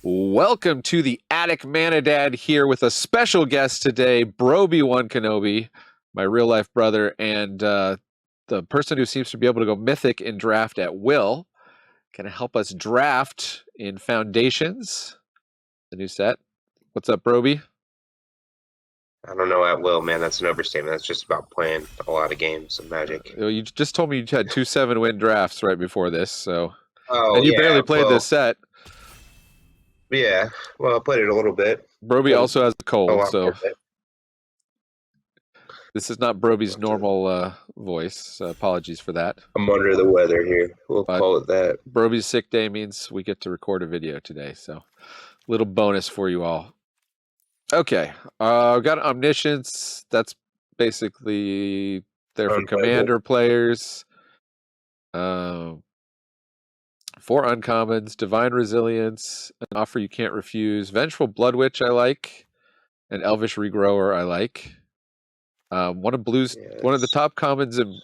Welcome to the Attic Manadad here with a special guest today, Brobi wan Kenobi, my real life brother, and the person who seems to be able to go Mythic in draft at will. Going to help us draft in Foundations, the new set. What's up, Brobi? I don't know at will, man. That's an overstatement. That's just about playing a lot of games of Magic. You just told me you had 2 7-win drafts right before this, so Oh, and you yeah. barely played this set. Yeah. Well, I played it a little bit. Brobi also has a A cold, lot so more bit. this is not Brobi's normal voice. Apologies for that. I'm under the weather here. We'll But call it that. Brobi's sick day means we get to record a video today, so little bonus for you all. Okay, I've got Omniscience. That's basically there for commander players. 4 uncommons, Divine Resilience, an offer you can't refuse. Vengeful Blood Witch I like, and Elvish Regrower I like. One of the top commons in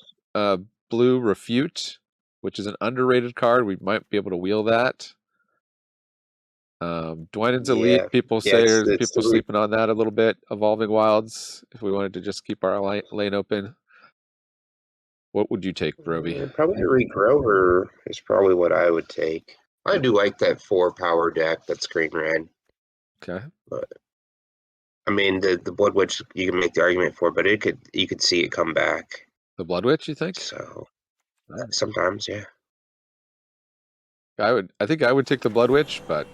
blue, Refute, which is an underrated card. We might be able to wheel that. Dwynen's Elite, people say people sleeping on that a little bit. Evolving Wilds, if we wanted to just keep our lane open. What would you take, Brobi? Probably Regrover is probably what I would take. I do like that 4 power deck that's green red. Okay. But I mean the Blood Witch you can make the argument for, but you could see it come back. The Blood Witch, you think? So sometimes, yeah. I think I would take the Blood Witch, but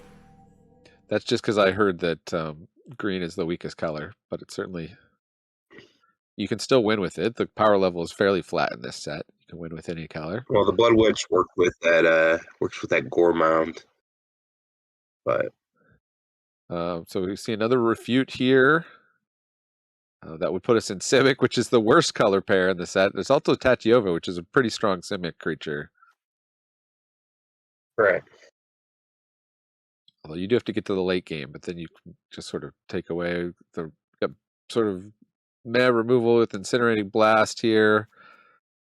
that's just because I heard that green is the weakest color, but it certainly you can still win with it. The power level is fairly flat in this set. You can win with any color. Well, the Blood Witch works with that Gourmand. But so we see another Refute here. That would put us in Simic, which is the worst color pair in the set. There's also Tatyova, which is a pretty strong Simic creature. Right. Although you do have to get to the late game, but then you can just sort of take away the sort of mana removal with Incinerating Blast here.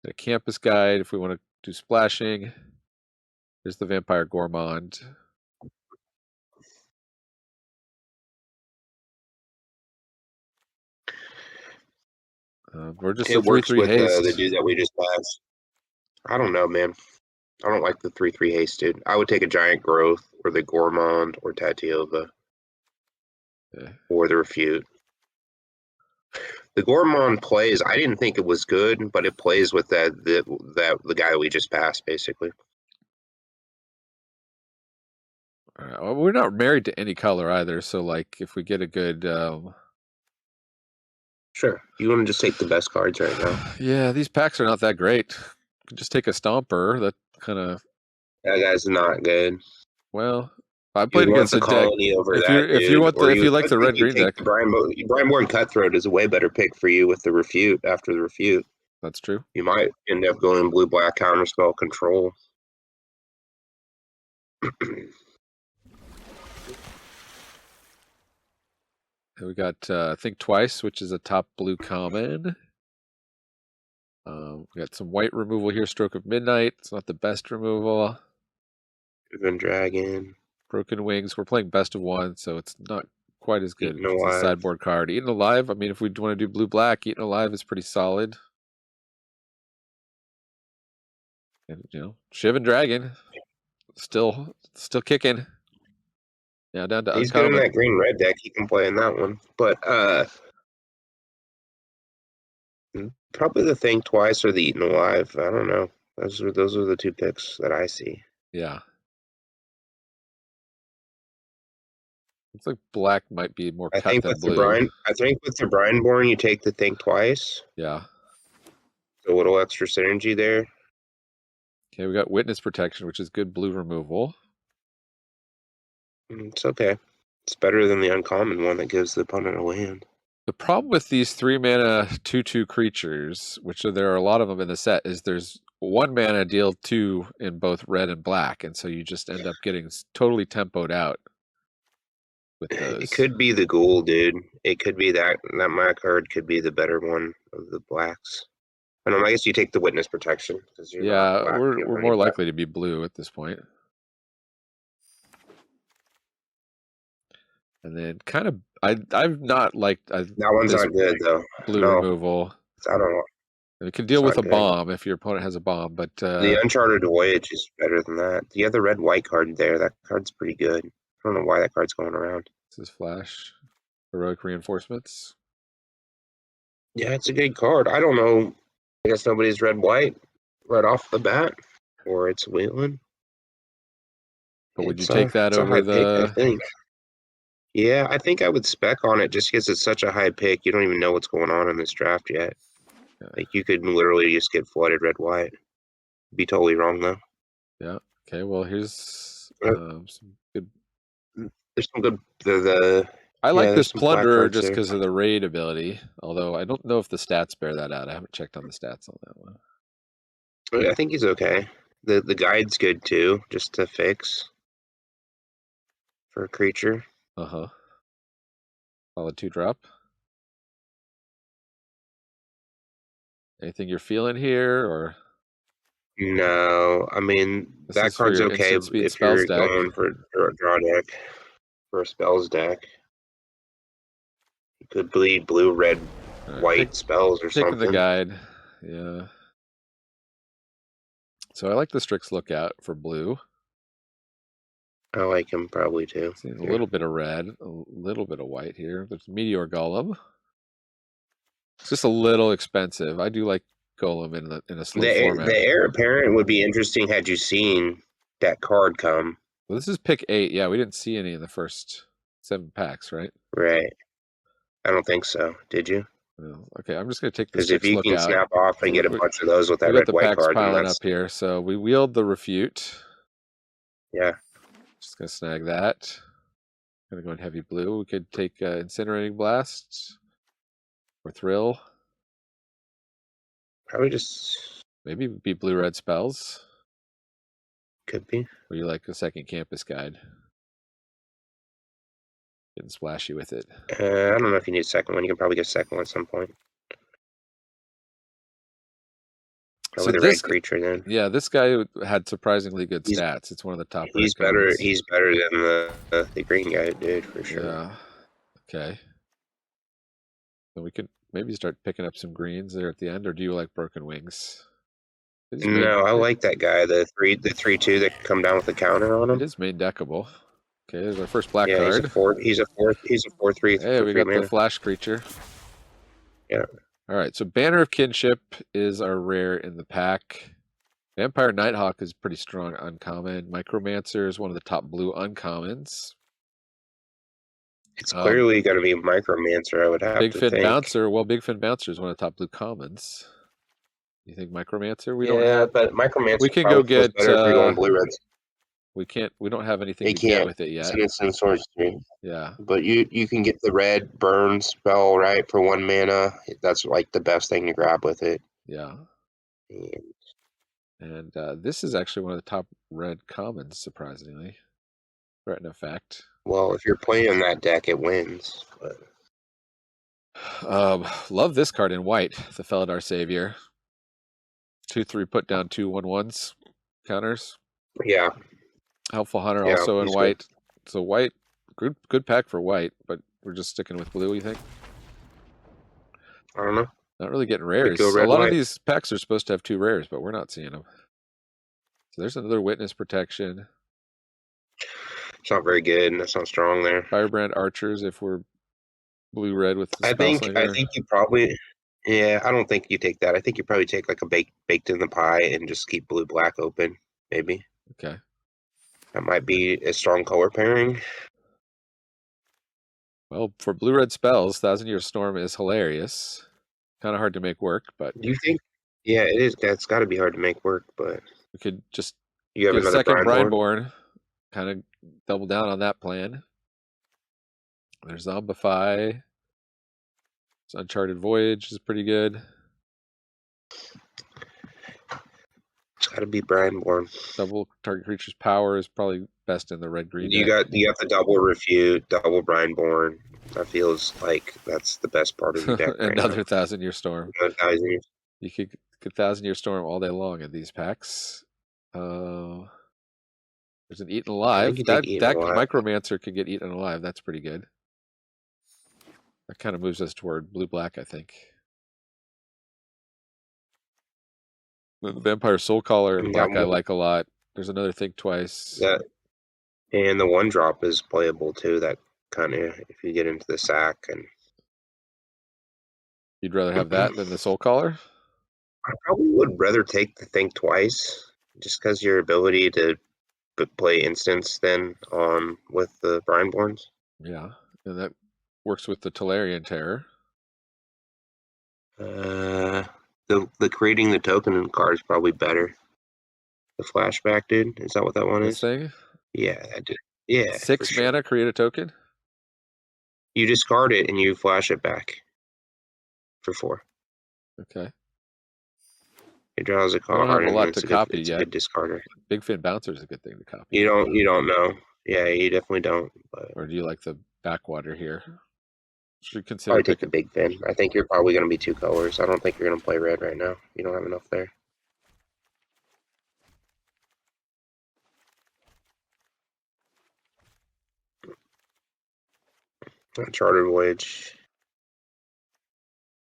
A Campus Guide if we want to do splashing. There's the Vampire Gourmand. We're just it works 3/3 with haste. the dude that we just passed. I don't know, man. I don't like the 3/3 haste, dude. I would take a Giant Growth or the Gourmand or Tatyova or the Refute. The Gourmand plays. I didn't think it was good, but it plays with the guy that we just passed, basically. All right. Well, we're not married to any color either, so like if we get a good Sure. You want to just take the best cards right now? Yeah, these packs are not that great. You can just take a Stomper. That kind of That guy's not good. well, I played against a deck. If you like the red green deck, Brian Cutthroat is a way better pick for you with the Refute after the Refute. That's true. You might end up going blue-black counterspell control. We got Think Twice, which is a top blue common. We got some white removal here. Stroke of Midnight. It's not the best removal. Even Dragon. Broken Wings. We're playing best of one, so it's not quite as good. It's a sideboard card. Eaten Alive. I mean, if we want to do blue-black, Eaten Alive is pretty solid. And Shivan Dragon, still kicking. Yeah, down to he's good in that green-red deck. He can play in that one, but probably the Think Twice or the Eaten Alive. I don't know. Those are the 2 picks that I see. Yeah. It's like black might be more cut than blue. I think with the Brineborn, you take the Think Twice. Yeah. So a little extra synergy there. Okay, we got Witness Protection, which is good blue removal. It's okay. It's better than the uncommon one that gives the opponent a land. The problem with these 3-mana 2/2 creatures, which there are a lot of them in the set, is there's 1 mana deal 2 in both red and black, and so you just end up getting totally tempoed out with those. It could be the Ghoul, dude. It could be that my card could be the better one of the blacks. I guess you take the Witness Protection. Yeah, we're more likely to be blue at this point. And then kind of, I've not liked That one's this not good though. blue No, removal. I don't know. It can deal It's with a not good. bomb if your opponent has a bomb, but The Uncharted Voyage is better than that. You have the red-white card there. That card's pretty good. I don't know why that card's going around. this is Flash. Heroic Reinforcements. Yeah, it's a good card. I don't know. I guess nobody's red-white right off the bat, or it's Wheeling. But would you take that it's a over high pick, I the... think. Yeah, I think I would spec on it just because it's such a high pick. You don't even know what's going on in this draft yet. Yeah. Like, you could literally just get flooded red-white. Be totally wrong, though. Yeah. Okay, well, here's some good... There's some good... I like there's this some black Plunderer cards just there. because of the raid ability, although I don't know if the stats bear that out. I haven't checked on the stats on that one. I think he's okay. The guide's good, too, just to fix for a creature. Uh-huh. Solid 2-drop. Anything you're feeling here, or... No, I mean, This that is for card's your okay instant speed if spells you're deck. going for a draw deck, for a spells deck. You could bleed blue, red, white spells or Taking something. the guide, yeah. So I like the Strix Lookout for blue. I like him probably too. See, a little bit of red, a little bit of white here. There's Meteor Golem. It's just a little expensive. I do like Golem in a slow format. The Heir Apparent would be interesting had you seen that card come. Well, this is pick 8. Yeah, we didn't see any in the first 7 packs, right? Right. I don't think so. Did you? No. Okay, I'm just going to take the Because if Strix you can Lookout. snap off and get a bunch of those with that We got the red-white packs card, then piling that's... up here. So we wield the Refute. Yeah. Just going to snag that. Going to go in heavy blue. We could take Incinerating Blast or Thrill. Probably just... Maybe be blue-red spells. Could be. Or you like a second Campus Guide? Getting splashy with it. I don't know if you need a second one. You can probably get a second one at some point. So with a red creature, then. Yeah, this guy had surprisingly good stats. It's one of the top. He's better. He's better than the green guy, dude, for sure. Yeah. Okay. So we could maybe start picking up some greens there at the end, or do you like Broken Wings? No, I like that guy. The 3/2 that come down with the counter on him. It is main deckable. Okay, there's our first black card. He's a 4/3. Hey, we got mana. the flash creature. Yeah. All right, so Banner of Kinship is our rare in the pack. Vampire Nighthawk is pretty strong uncommon. Micromancer is one of the top blue uncommons. It's clearly going to be Micromancer, I would have Big to Fin think. Bouncer. Well, Big Fin Bouncer is one of the top blue commons. You think Micromancer? We yeah, don't have. But Micromancer. We can go get. Better if you're going blue reds. We can't. We don't have anything to get with it yet. It's in sorcery. Yeah. But you can get the red burn spell right for 1 mana. That's like the best thing to grab with it. Yeah. And this is actually one of the top red commons, surprisingly. Threaten Effect. Well, if you're playing that deck, it wins. But... love this card in white, the Felidar Savior. 2/3 put down 2 1/1s counters. Yeah. Helpful Hunter also in white. Good. So white, good pack for white, but we're just sticking with blue, you think? I don't know. Not really getting rares. A lot of these packs are supposed to have 2 rares, but we're not seeing them. So there's another Witness Protection. It's not very good. That's not strong there. Firebrand Archers if we're blue-red with the I think you probably... Yeah, I don't think you take that. I think you probably take like a baked in the pie and just keep blue-black open, maybe. Okay. That might be a strong color pairing. Well, for blue-red spells, Thousand Year Storm is hilarious. Kind of hard to make work, but... Do you think? Yeah, it is. That's got to be hard to make work, but... We could just get a second Brineborn. Kind of double down on that plan. There's Zombify. Uncharted Voyage is pretty good. It's got to be Brineborn. Double target creature's power is probably best in the red-green. You got the double Refute, double Brineborn. That feels like that's the best part of the deck. Another Thousand Year Storm. You could get Thousand Year Storm all day long in these packs. There's an Eaten Alive. That Micromancer could get Eaten Alive. That's pretty good. That kind of moves us toward blue-black, I think. The Vampire Soul Caller and black I like a lot. There's another Think Twice. Yeah, and the 1-drop is playable too. That kind of, if you get into the sack. And you'd rather have that than the Soul Caller? I probably would rather take the Think Twice, just because your ability to play instants then on with the Brineborns. Yeah, and that works with the Tolarian Terror. The creating the token card is probably better. The flashback, dude. Is that what that one This is? thing? Yeah, I did. Yeah. 6 mana, create a token? You discard it and you flash it back for 4. Okay. It draws a card. I don't have a lot to copy it's yet. a good discarder. Big Fin Bouncer is a good thing to copy. You don't know. Yeah, you definitely don't. But or do you like the backwater here? Should you consider probably take the Big Fin. I think you're probably going to be 2 colors. I don't think you're going to play red right now. You don't have enough there. Chartered Voyage.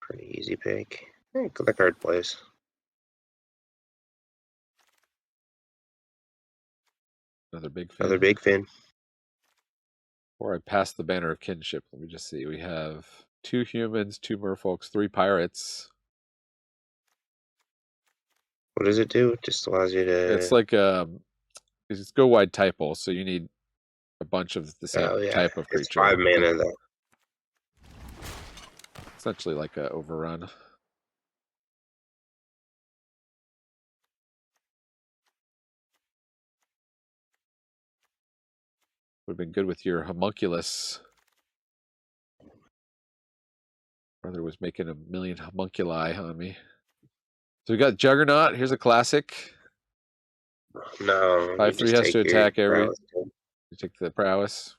Pretty easy pick. Hey, that card plays. Another Big Fin. Another Big Fin. Before I pass the banner of kinship, let me just see. We have 2 humans, 2 merfolks, 3 pirates. What does it do? It just allows you to... It's like it's go wide typo, so you need a bunch of the same type of creature. It's 5 mana though. Essentially like a overrun. Would have been good with your homunculus. Brother was making 1,000,000 homunculi on me. So we got Juggernaut. Here's a classic. No. 5/3 has to attack every. You take the prowess.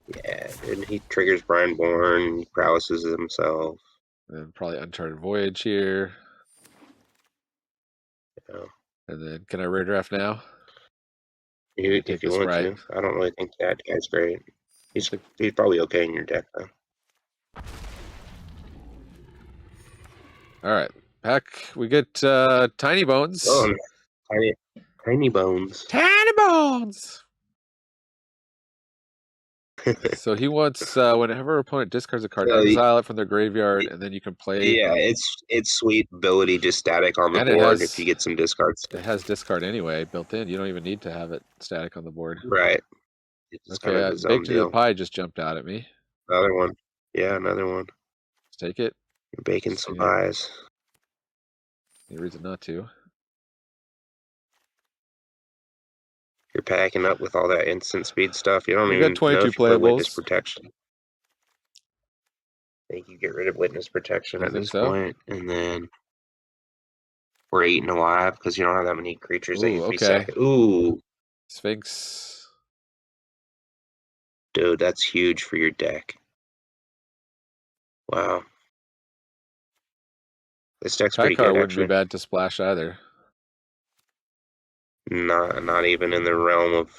Yeah, and he triggers Brineborn, he prowesses himself. And probably Uncharted Voyage here. Yeah. And then can I rare draft now? If you want to. I don't really think that guy's great. He's probably okay in your deck though. All right. Pack, we get Tiny Bones. Oh, Tiny Bones. Tiny Bones! So he wants whenever opponent discards a card, exile it from their graveyard, and then you can play. Yeah, it's sweet ability, just static on the board if you get some discards. It has discard anyway built in. You don't even need to have it static on the board. Right. It's okay, kind of Baked into the Pie just jumped out at me. Another one. Yeah, another one. Let's take it. You're baking some pies. Any reason not to. You're packing up with all that instant speed stuff. You don't even got 22 know if you play Witness playables. Protection. I think you get rid of Witness Protection at this point, and then we're eating alive because you don't have that many creatures that you can be second. Ooh. Sphinx. Dude, that's huge for your deck. Wow. This deck's pretty good, wouldn't be bad to splash either. Not even in the realm of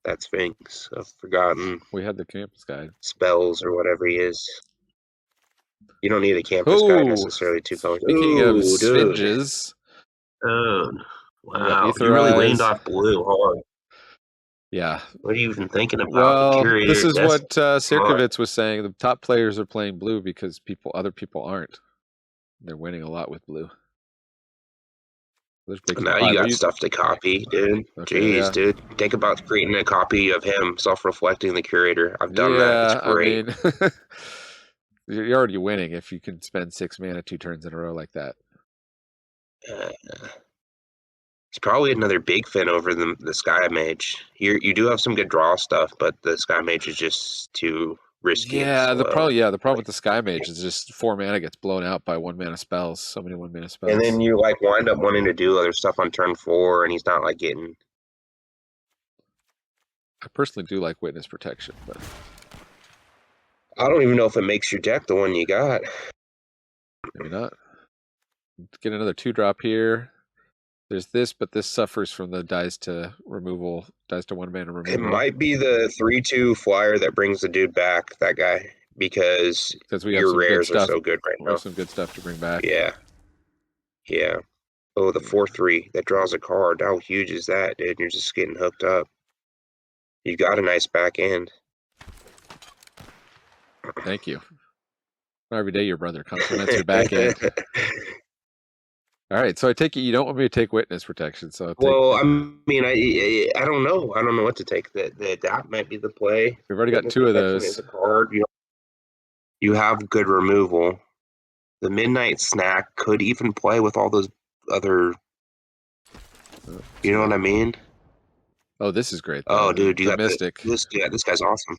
that Sphinx of Forgotten. We had the Campus Guide. Spells or whatever he is. You don't need a Campus Guide necessarily 2 colors. Speaking of Sphinges. Oh, wow. You really leaned off blue hard. Yeah. What are you even thinking about? Well, this is what Sirkovitz was saying. The top players are playing blue because other people aren't. They're winning a lot with blue. Now you got stuff to copy, dude. Jeez, dude. Think about creating a copy of him, self-reflecting the curator. I've done that. It's great. I mean, you're already winning if you can spend 6 mana 2 turns in a row like that. It's probably another Big Fin over the Sky Mage. You do have some good draw stuff, but the Sky Mage is just too risky. Yeah, the problem with the Sky Mage is just 4 mana gets blown out by 1 mana spells. So many 1 mana spells. And then you wind up wanting to do other stuff on turn 4, and he's not getting. I personally do like Witness Protection, but I don't even know if it makes your deck the one you got. Maybe not. Get another 2-drop here. There's this, but this suffers from the dies to 1 mana removal. It might be the 3/2 flyer that brings the dude back. That guy. because we have your some good rares are stuff. so good right We now. have some good stuff to bring back. Yeah. Yeah. Oh, the 4/3 that draws a card. How huge is that, dude? You're just getting hooked up. You got a nice back end. Thank you. Every day your brother compliments your back end. All right, so I take it you don't want me to take witness protection, so I'll take Well, I mean, I don't know. I don't know what to take. That might be the play. we've already got Witness 2 of protection those. is a card. You have good removal. The Midnight Snack could even play with all those other. You know what I mean? Oh, this is great. Oh, dude, you the got Mystic. this. Yeah, this guy's awesome.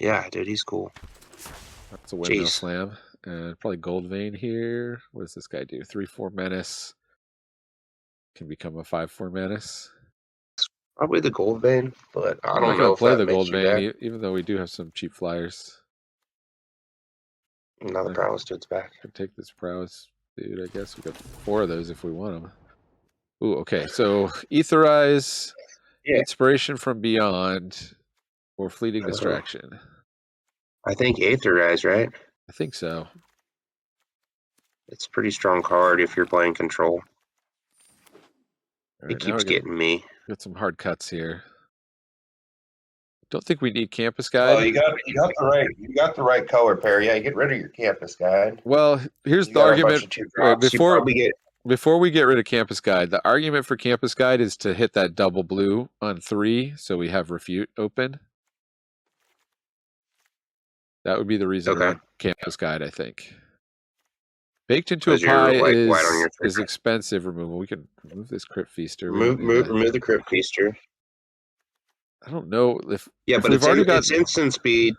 Yeah, dude, he's cool. That's a windmill Jeez. slam. And probably Gold Vein here. What does this guy do? 3/4 menace. Can become a 5/4 menace. Probably the Gold Vein, but I I'm don't not know gonna if play that the makes Gold you Vein, back. even though we do have some cheap flyers. Now the prowess dude's back. Could take this prowess dude. I guess we got 4 of those if we want them. Ooh, okay. So Etherize, Yeah. Inspiration from Beyond, or Fleeting Distraction. I think Aetherize, right? I think so. It's a pretty strong card if you're playing control. All It right, now keeps getting me. got some hard cuts here. Don't think we need Campus Oh, Guide. you got the right color pair. Yeah, get rid of your Campus Guide. Well, here's You the got a bunch argument. of 2 Wait, drops. You probably get before we get rid of Campus Guide, the argument for Campus Guide is to hit that double blue on 3, so we have Refute open. That would be the reason to run Campus Guide, I think. Baked into a pie is expensive removal. We can remove this Crypt Feaster. remove the Crypt Feaster. I don't know if but we've already got it's instant speed.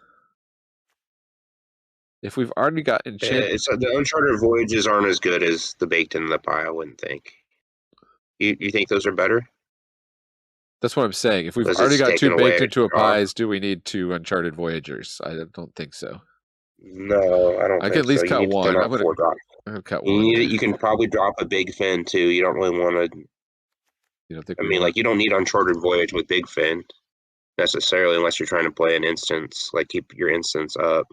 If we've already got enchant, the Uncharted Voyages aren't as good as the Baked in the Pie. I wouldn't think. You think those are better? That's what I'm saying. If we've already got 2 baked into a pies, do we need 2 Uncharted Voyagers? I don't think so. No, I don't. I can at least cut one. I'm gonna cut one. You can probably drop a Big Fin too. You don't really want to. You don't think? I mean, like you don't need Uncharted Voyage with Big Fin necessarily, unless you're trying to play an instance. Like keep your instance up.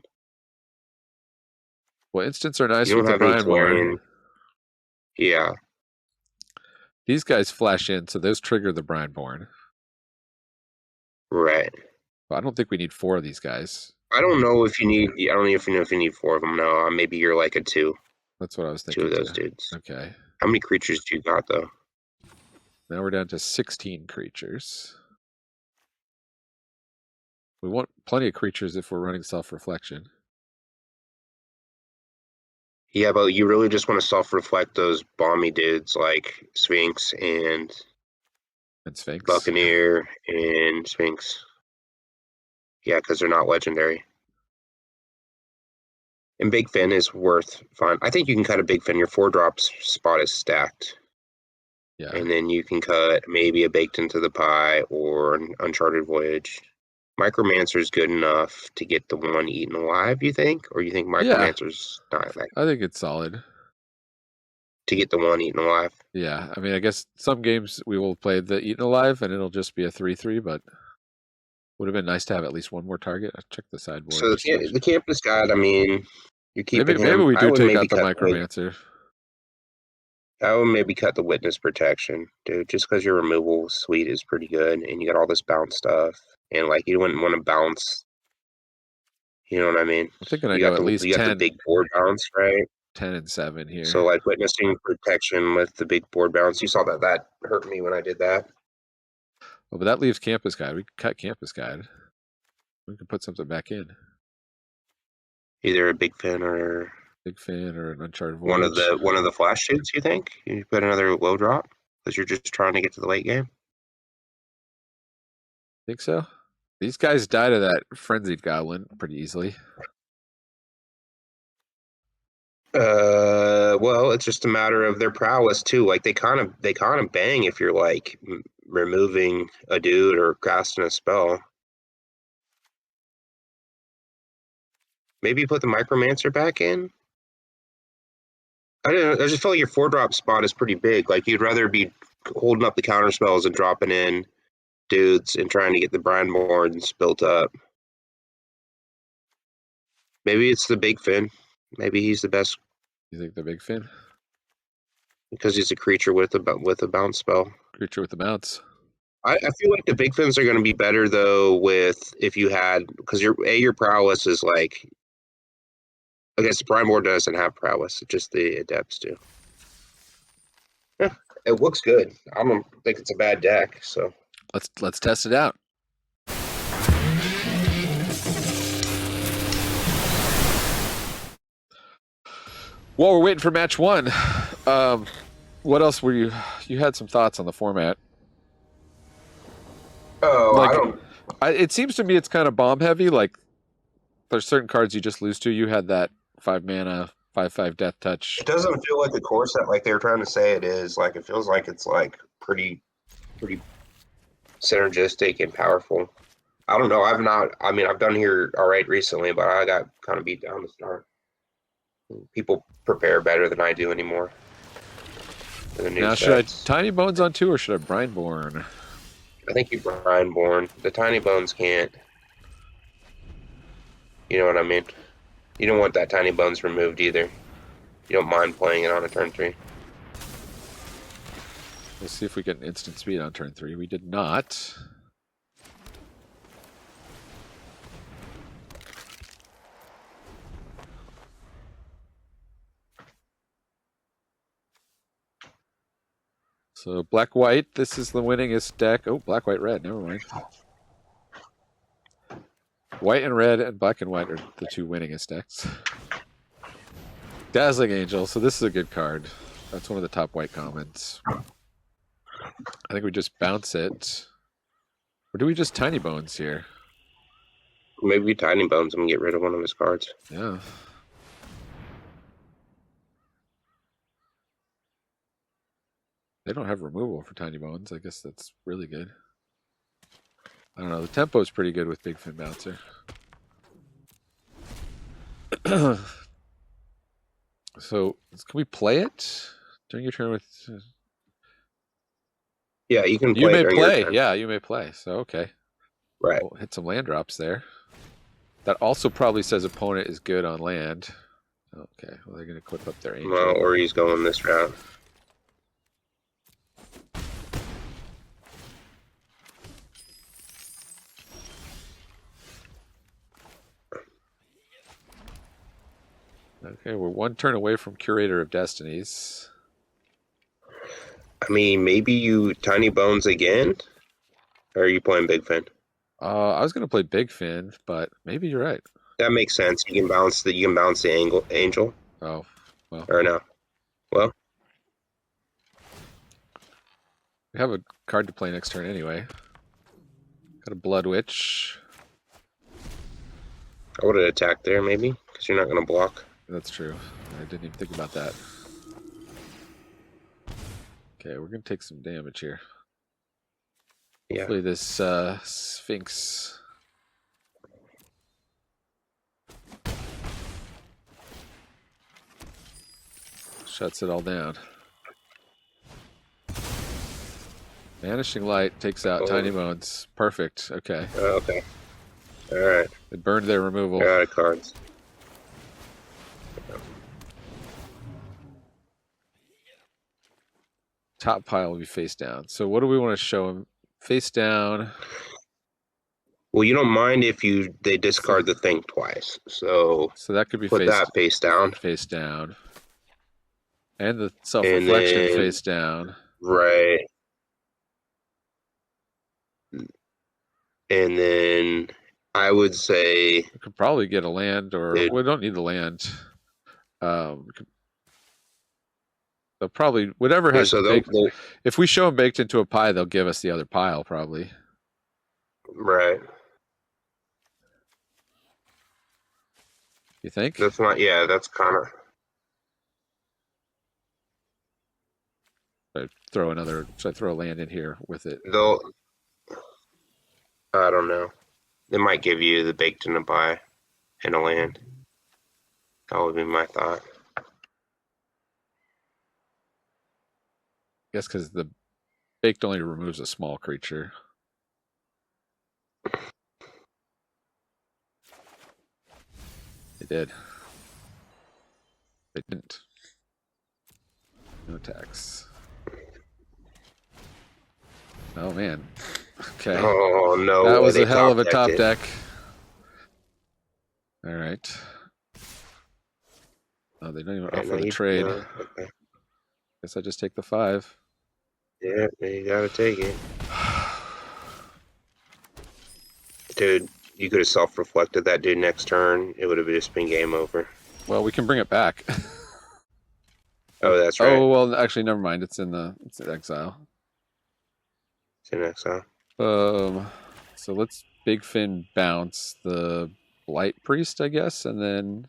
Well, instants are nice with the Brineborn. Yeah. These guys flash in, so those trigger the Brineborn. Right. But I don't think we need 4 of these guys. I don't know if you need. I don't even know if you need 4 of them. No, maybe you're like a 2. That's what I was thinking. 2 of those dudes. Okay. How many creatures do you got though? Now we're down to 16 creatures. We want plenty of creatures if we're running self-reflection. Yeah, but you really just want to self-reflect those bomby dudes like Sphinx and Sphinx, Buccaneer and Sphinx. Yeah, because they're not legendary. And Big Fin is worth fun. I think you can cut a Big Fin. Your 4-drop spot is stacked. Yeah. And then you can cut maybe a Baked into the Pie or an Uncharted Voyage. Micromancer is good enough to get the one eaten alive, you think? Or you think Micromancer's not that? I think it's solid. To get the one eaten alive? Yeah. I mean, I guess some games we will play the eaten alive and it'll just be a 3/3, but would have been nice to have at least one more target. I'll check the sideboard. So the Campus Guide, I mean, you're keeping maybe we do take out the Micromancer. I would maybe cut the Witness Protection, dude, just because your removal suite is pretty good and you got all this bounce stuff. And, like, you wouldn't want to bounce. You know what I mean? I'm thinking I go at least 10. You got the big board bounce, right? 10 and 7 here. So, like, Witnessing Protection with the big board bounce. You saw that hurt me when I did that. Well, but that leaves Campus Guide. We could cut Campus Guide. We could put something back in. Either a Big Fin or an Uncharted Voyage. One of the flash shoots, you think? You put another low drop? Because you're just trying to get to the late game? Think so? These guys die to that Frenzied Goblin pretty easily. Well, it's just a matter of their prowess too. Like they kind of bang if you're like removing a dude or casting a spell. Maybe put the Micromancer back in. I don't know. I just feel like your 4-drop spot is pretty big. Like you'd rather be holding up the counter spells and dropping in dudes and trying to get the Brineborns built up. Maybe it's the Big Fin. Maybe he's the best. You think the Big Fin? Because he's a creature with a bounce spell. Creature with the bounce. I feel like the Big Fins are going to be better though if you had, because your prowess is like, I guess the Primordial doesn't have prowess, just the Adepts do. Yeah, it looks good. I don't think it's a bad deck, so Let's test it out. While we're waiting for match one, what else were you had some thoughts on the format? Oh, like, I don't. It seems to me it's kind of bomb heavy. Like, there's certain cards you just lose to. You had that 5 mana, 5/5 Death Touch. It doesn't feel like the core set like they were trying to say it is. Like, it feels like it's like pretty synergistic and powerful. I don't know. I've done here all right recently, but I got kind of beat down to start. People prepare better than I do anymore. Now, should I Tiny Bones on 2 or should I Brineborn? I think you Brineborn. The Tiny Bones can't. You know what I mean? You don't want that Tiny Bones removed either. You don't mind playing it on a turn 3. Let's see if we get an instant speed on turn 3. We did not. So black-white, this is the winningest deck. Oh, black-white-red, never mind. White and red and black and white are the 2 winningest decks. Dazzling Angel, so this is a good card. That's one of the top white commons. I think we just bounce it. Or do we just Tiny Bones here? Maybe Tiny Bones and get rid of one of his cards. Yeah. They don't have removal for Tiny Bones. I guess that's really good. I don't know. The tempo is pretty good with Big Fin Bouncer. So, can we play it during your turn with... Yeah, you can play. You may play. Yeah, you may play. So, okay. Right. We'll hit some land drops there. That also probably says opponent is good on land. Okay. Well, they're going to equip up their angel. Well, or he's going this route. Okay, we're 1 turn away from Curator of Destinies. I mean, maybe you Tiny Bones again? Or are you playing Big Fin? I was going to play Big Fin, but maybe you're right. That makes sense. You can bounce the angel. Oh, well. Or no. Well, we have a card to play next turn anyway. Got a Blood Witch. I would have attacked there maybe, because you're not going to block. That's true. I didn't even think about that. Okay, we're going to take some damage here. Yeah. Hopefully this Sphinx... shuts it all down. Vanishing Light takes out Tiny Bones. Perfect. Okay. Okay. All right. They burned their removal. They're out of cards. Top pile will be face down. So what do we want to show him? Face down. Well, you don't mind if they discard the thing twice. So that could be put that face down. Face down. And the self-reflection then, face down. Right. And then I would say... We could probably get a land, or we don't need the land. They'll probably... Whatever has... if we show them baked into a pie, they'll give us the other pile, probably. Right. You think? That's not... Yeah, that's kind of... Should I throw a land in here with it? They'll... I don't know. They might give you the baked in a pie and a land. That would be my thought. I guess because the baked only removes a small creature. They did. They didn't. No attacks. Oh man. Okay. Oh no! That was they a hell of a top-decked top it. deck. All right. Oh, they don't even offer the trade. No. Okay. Guess I just take the 5. Yeah, you gotta take it. Dude, you could have self-reflected that dude next turn. It would have just been game over. Well, we can bring it back. Oh, that's right. Oh well, actually, never mind. It's in exile. It's in exile. So let's Big Fin bounce the Blight Priest, I guess, and then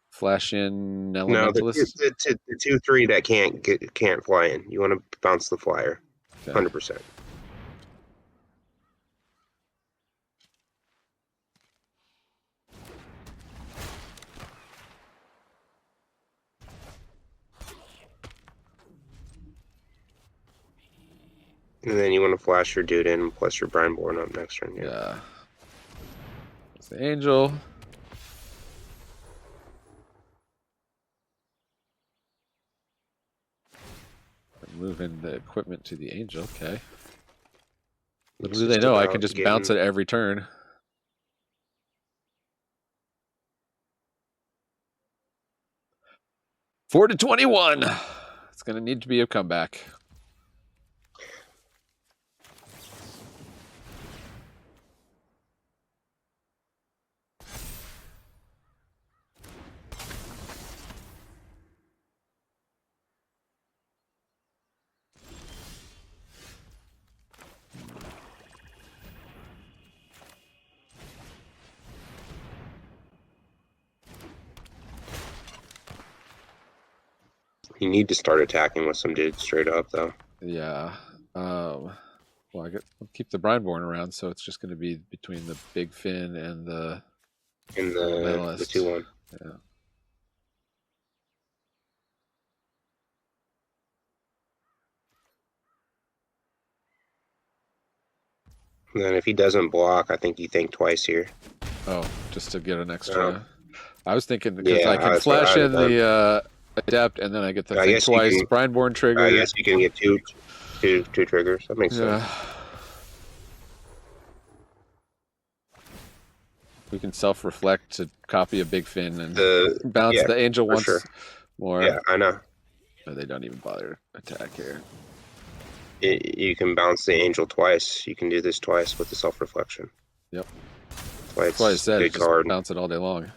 flash in Elementalist. No, the 2/3 that can't fly in. You want to bounce the flyer, 100%. And then you want to flash your dude in plus your Brineborn up next turn. Yeah. That's the Angel. Move in the equipment to the Angel. Okay. Little do they know I can just bounce it every turn. Four to 21. It's going to need to be a comeback. You need to start attacking with some dudes straight up, though. Yeah. Well, I'll keep the Brineborn around, so it's just going to be between the Big Fin and the 2/1. Yeah. And then if he doesn't block, I think you think twice here. Oh, just to get an extra. I was thinking because Yeah, I can flash in the Adept, and then I get the thing twice. Brineborn trigger. I guess you can get two triggers. That makes sense. We can self-reflect to copy a Big Fin and bounce the Angel once more. Yeah, I know. No, they don't even bother attack here. You can bounce the Angel twice. You can do this twice with the self-reflection. Yep. That's why I said it, just bounce it all day long.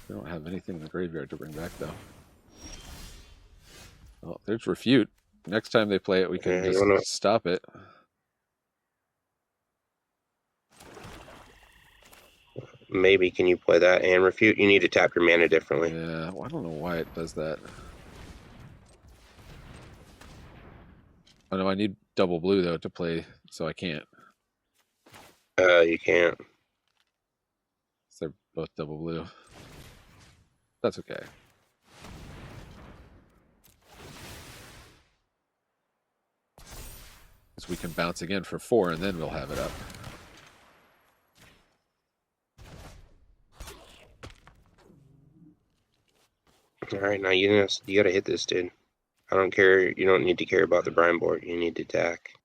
We don't have anything in the graveyard to bring back, though. Oh, there's Refute. Next time they play it, we can just stop it. Maybe can you play that and Refute? You need to tap your mana differently. Yeah, well, I don't know why it does that. Oh no, I need double blue though to play, so I can't. You can't. They're both double blue. That's okay. Because we can bounce again for 4 and then we'll have it up. Alright, now you gotta hit this, dude. I don't care. You don't need to care about the Brian board. You need to attack.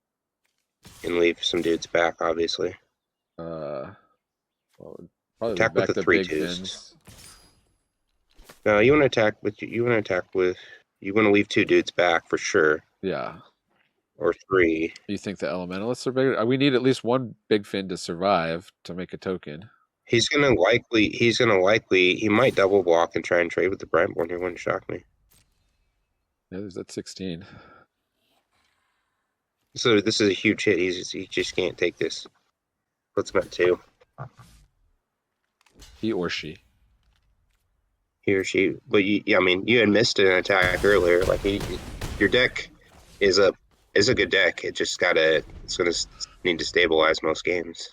And leave some dudes back, obviously. Well, probably attack with the 3/2s. No, you want to attack with you want to leave 2 dudes back for sure. Yeah. Or 3. You think the elementalists are bigger? We need at least one Big Fin to survive to make a token. He might double block and try and trade with the Brightborn. It wouldn't shock me. Yeah, there's that 16. So this is a huge hit. He just can't take this. Puts him at 2. He or she. He or she. But I mean, you had missed an attack earlier. Like your deck is a good deck. It just it's gonna need to stabilize most games.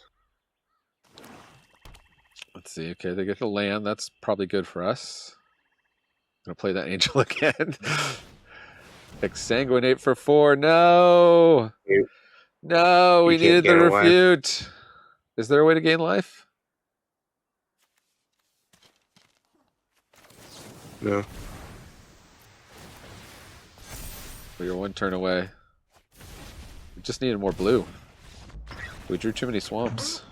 Let's see. Okay, they get the land. That's probably good for us. I'm gonna play that angel again. Exsanguinate for 4. No. No, we You can't needed the gain a life. refute. Is there a way to gain life? No. We were one turn away. We just needed more blue. We drew too many swamps.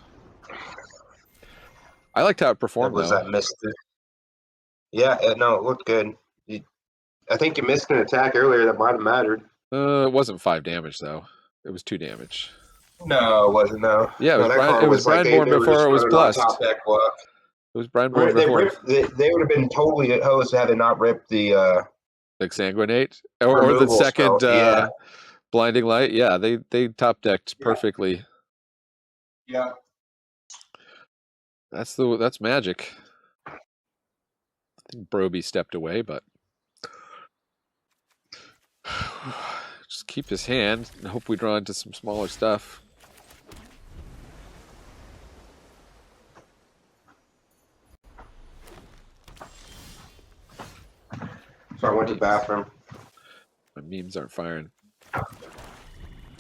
I liked how it performed, Was though. that missed? Yeah, no, it looked good. I think you missed an attack earlier that might have mattered. It wasn't 5 damage, though. It was 2 damage. No, it wasn't. No. Yeah, it was no, that Brian. card It was like Brineborn they were before just it was running on blessed. top deck bluff. It was Brineborn before. They would have been totally at host had they not ripped the Exsanguinate or the removal second spell. Yeah. blinding light. Yeah, they top decked perfectly. Yeah. That's magic. I think Brobi stepped away, but just keep his hand and hope we draw into some smaller stuff. So I went to the bathroom. My memes aren't firing.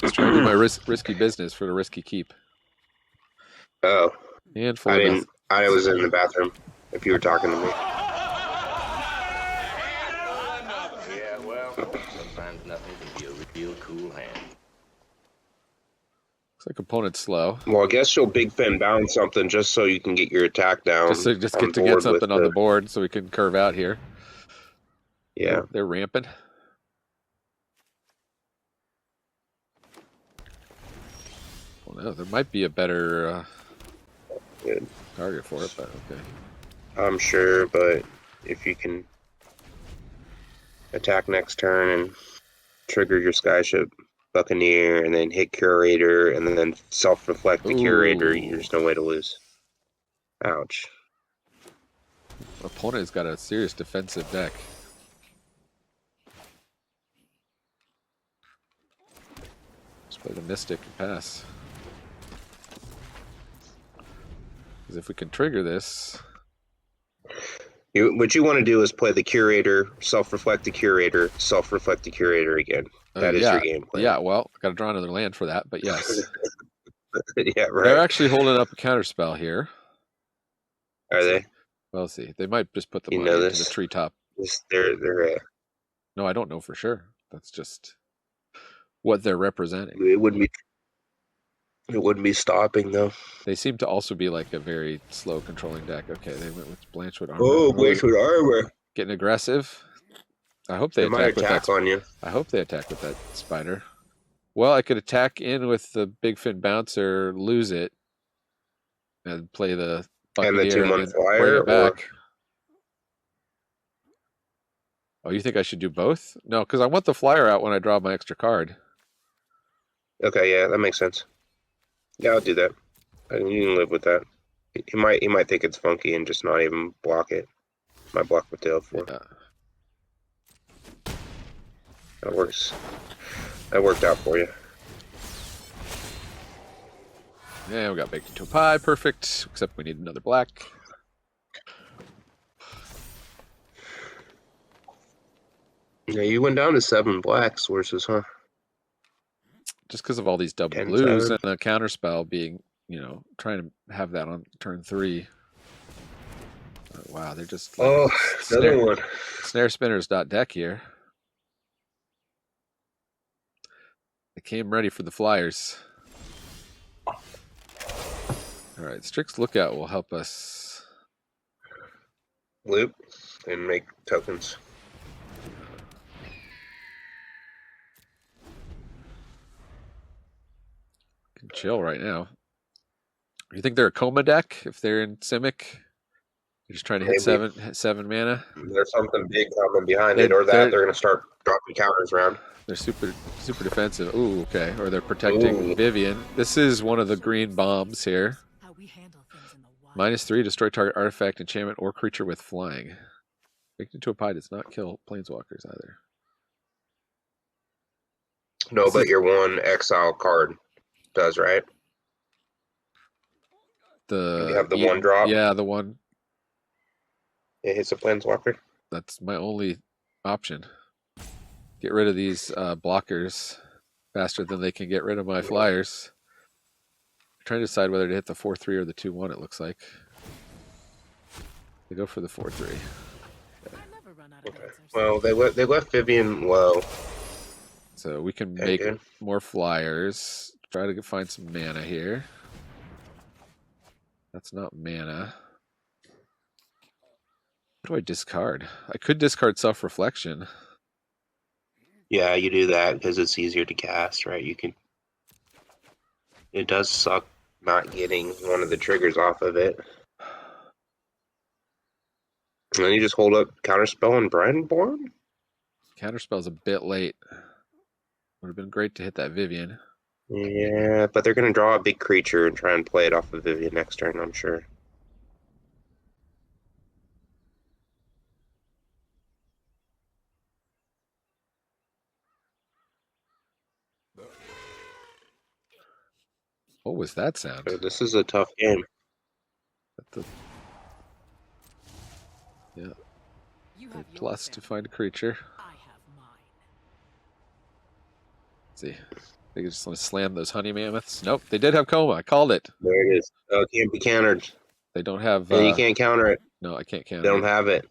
Just trying to do my risky business for the risky keep. Oh. Handful I of didn't. I was in the bathroom. If you were talking to me. Yeah, well, sometimes nothing can be a real cool hand. Looks like opponent's slow. Well, I guess you'll big fin bound something just so you can get your attack down. Just get to get something on the board so we can curve out here. Yeah. They're ramping. Well, no, there might be a better target for it, but okay. I'm sure, but if you can attack next turn and trigger your Skyship Buccaneer and then hit Curator and then self-reflect the Curator, there's no way to lose. Ouch. Opponent has got a serious defensive deck. Just play the Mystic and pass. Because if we can trigger this... What you want to do is play the Curator, self-reflect the Curator, self-reflect the Curator again. That is your game plan. Yeah, well, got to draw another land for that, but yes. Yeah, right. They're actually holding up a counterspell here. Are they? We'll see. They might just put the You money know into this? the treetop. They're No, I don't know for sure. That's just what they're representing. it wouldn't be stopping though. They seem to also be like a very slow controlling deck. Okay, they went with Blanchwood Armor. Oh, Blanchwood Armor. Getting aggressive. I hope they might attack on you. I hope they attack with that spider. Well, I could attack in with the Big Fin Bouncer, lose it, and play the Buccaneer and the 2-1 flyer, bring it back. Or... Oh, you think I should do both? No, because I want the flyer out when I draw my extra card. Okay, yeah, that makes sense. Yeah, I'll do that. You can live with that. He might think it's funky and just not even block it. Might block with tail for. Yeah. That works. That worked out for you. Yeah, we got baked into a pie. Perfect. Except we need another black. Yeah, you went down to 7 black sources, huh? Just because of all these double 10, blues 7. and the counterspell being, trying to have that on turn 3. Wow, they're just like another one. Snare spinners deck here. They came ready for the flyers. All right, Strix Lookout will help us Loop and make tokens. Can chill right now. You think they're a coma deck if they're in Simic? You're just trying to hit seven mana. There's something big coming behind it, or that they're going to start dropping counters around. They're super defensive. Ooh, okay. Or they're protecting Vivian. This is one of the green bombs here. -3, destroy target artifact, enchantment, or creature with flying. Baked into a pie does not kill planeswalkers either. No, but your one exile card does, right? You have the one drop? Yeah, the one. It hits a planeswalker? That's my only option. Get rid of these blockers. faster than they can get rid of my flyers. I'm trying to decide whether to hit the 4-3 or the 2-1, it looks like. They go for the 4-3. Okay. Well, they left Vivian low. So we can Okay, make good. more flyers. Try to find some mana here. That's not mana. What do I discard? I could discard Self-Reflection. Yeah, you do that because it's easier to cast, right? You can. It does suck not getting one of the triggers off of it. And then you just hold up Counterspell and Brandborn? Counterspell's a bit late. Would have been great to hit that Vivian. Yeah, but they're going to draw a big creature and try and play it off of Vivian next turn, I'm sure. What was that sound? So this is a tough game. Yeah. Plus to find a creature. Let's see. They just want to slam those honey mammoths. Nope, they did have coma. I called it. There it is. Oh, it can't be countered. They don't have. And you can't counter it. No, I can't They counter don't it. have it.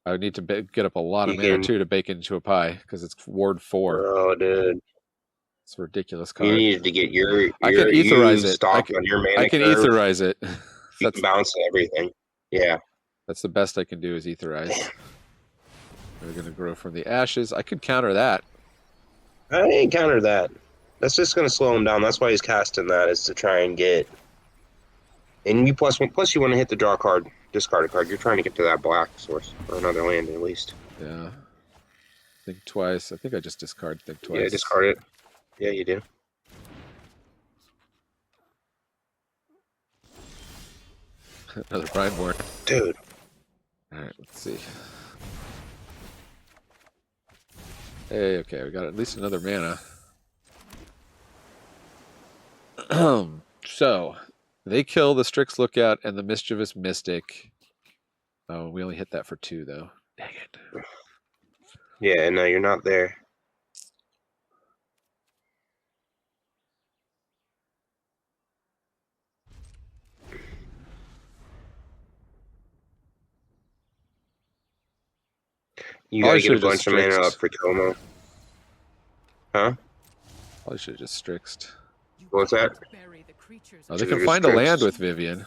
I would need to get up a lot of You mana can- too to bake into a pie because it's Ward 4. Oh, dude. It's a ridiculous You card. needed to get your I can etherize it. Stop on your mana I can curve. etherize it. You can bounce everything. Yeah. That's the best I can do is etherize. They're going to grow from the ashes. I could counter that. I ain't counter that. That's just going to slow him down. That's why he's casting that, is to try and get. And you plus you want to hit the draw card, discard a card. You're trying to get to that black source or another land at least. Yeah. Think twice. I think I just discard think twice. Yeah, discard it. Yeah, you do. Another Brindborn. Dude. All right, let's see. Hey, okay, we got at least another mana. So, they kill the Strix Lookout and the Mischievous Mystic. Oh, we only hit that for 2, though. Dang it. Yeah, no, you're not there. You gotta get a bunch of mana up for Como. Huh? Probably should have just Strixed. What's that? Oh, they can find a land with Vivian.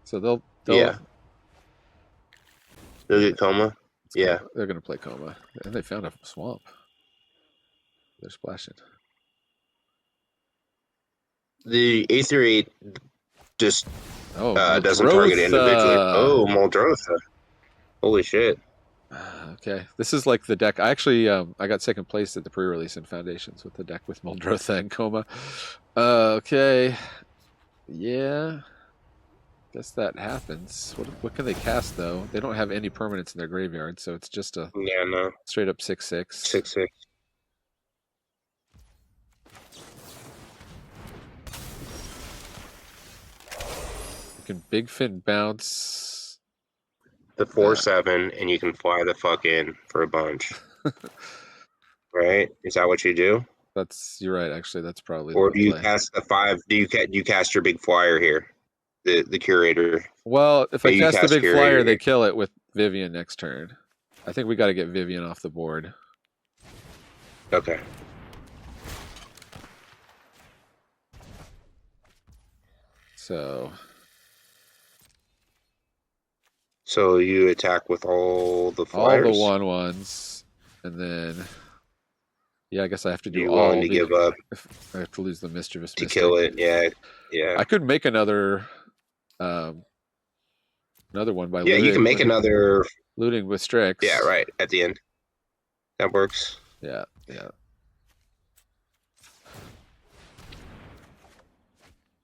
So they'll Yeah. They'll get Coma? Yeah. They're going to play Coma. And they found a swamp. They're splashing. The Aether 8 just doesn't Muldrotha. target individually. Oh, Muldrotha. Holy shit. Okay. This is like the deck. I actually I got second place at the pre-release in Foundations with the deck with Muldrotha and Coma. Okay. Yeah. Guess that happens. What can they cast though? They don't have any permanents in their graveyard, so it's just a straight up 6/6. 6/6. You can Big Fin bounce the 4/7, and you can fly the fuck in for a bunch. Right? Is that what you do? You're right. Actually, that's probably. Or do you cast the 5? Do you cast your big flyer here? The curator. Well, if I cast the big curator flyer, here. they kill it with Vivian next turn. I think we got to get Vivian off the board. Okay. So you attack with all the flyers? all the 1/1s, and then yeah, I guess I have to do You're all. willing to give up I have to lose the Mischievous to Mystic. kill it? Yeah. I could make another one by Yeah, you can make another looting with Strix. Yeah, right at the end. That works. Yeah.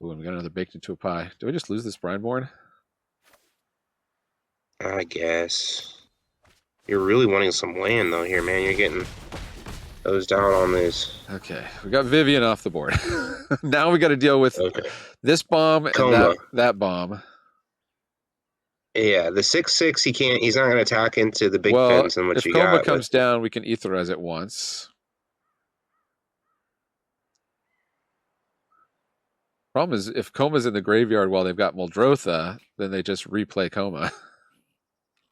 Ooh, and we got another baked into a pie. Did we just lose this Brindborn? I guess. You're really wanting some land though here, man. You're getting those down on this. Okay, we got Vivian off the board. Now we got to deal with this bomb and that bomb. Yeah, the 6/6 he's not gonna attack into the big fins and what if you Coma got. comes down, we can etherize it once. Problem is, if Coma's in the graveyard while they've got Muldrotha, then they just replay Coma.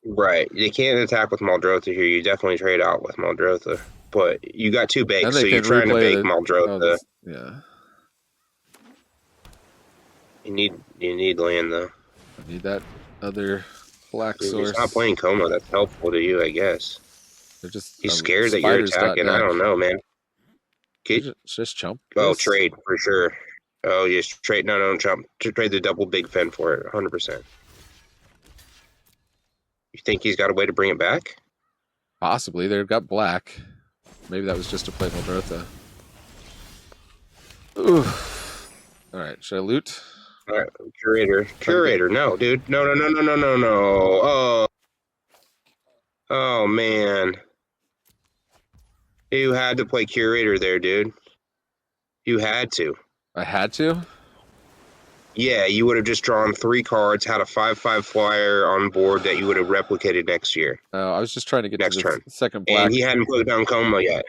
Right. You can't attack with Muldrotha here. You definitely trade out with Muldrotha. But you got 2 bakes, And they so you're can trying to replay bake the. Muldrotha. Oh, this, yeah. You need land though. I need that other black If source. he's not playing Coma, that's helpful to you, I guess. They're just He's scared that you're spiders.net. attacking. I don't know, man. Just chump. Oh, this? trade for sure. Oh, yes, trade. No, don't jump. Trade the double big fin for it, 100%. You think he's got a way to bring it back? Possibly. They've got black. Maybe that was just to play Muldrotha. Ooh. All right, should I loot? All right, Curator. No, dude. No. Oh, oh man. You had to play Curator there, dude. You had to. I had to? Yeah, you would have just drawn 3 cards, had a 5/5 flyer on board that you would have replicated next year. I was just trying to get Next to the turn. second black. And he hadn't put down Coma yet.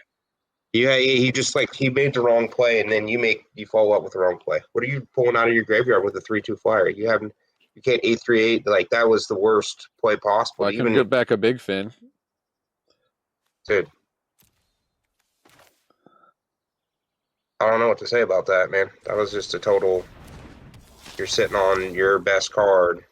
Yeah, he just he made the wrong play, and then you follow up with the wrong play. What are you pulling out of your graveyard with a 3/2 flyer? You can't 8/3/8. Like, that was the worst play possible. Well, I can get back a big fin. Dude, I don't know what to say about that, man. That was just a total. You're sitting on your best card.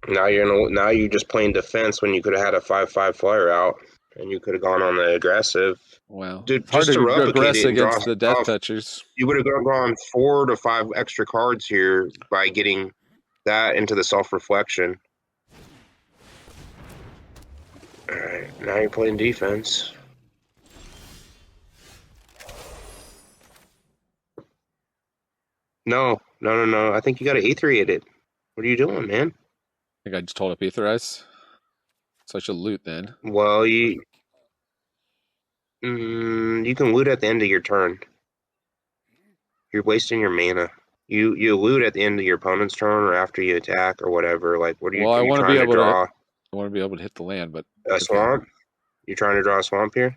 Now you're just playing defense when you could have had a 5/5 flyer out, and you could have gone on the aggressive. Well, Dude, it's hard just to to replicate aggress it and draw against the death off, touchers. you would have gone 4 to 5 extra cards here by getting that into the self-reflection. All right, now you're playing defense. No. I think you got to Aetheriate it. What are you doing, man? I think I just told up Aetherize. So I should loot then. Well, you can loot at the end of your turn. You're wasting your mana. You loot at the end of your opponent's turn or after you attack or whatever. Like, what are you? Well, Are you trying to draw I want to be able to hit the land, but a swamp? You trying to draw a swamp here?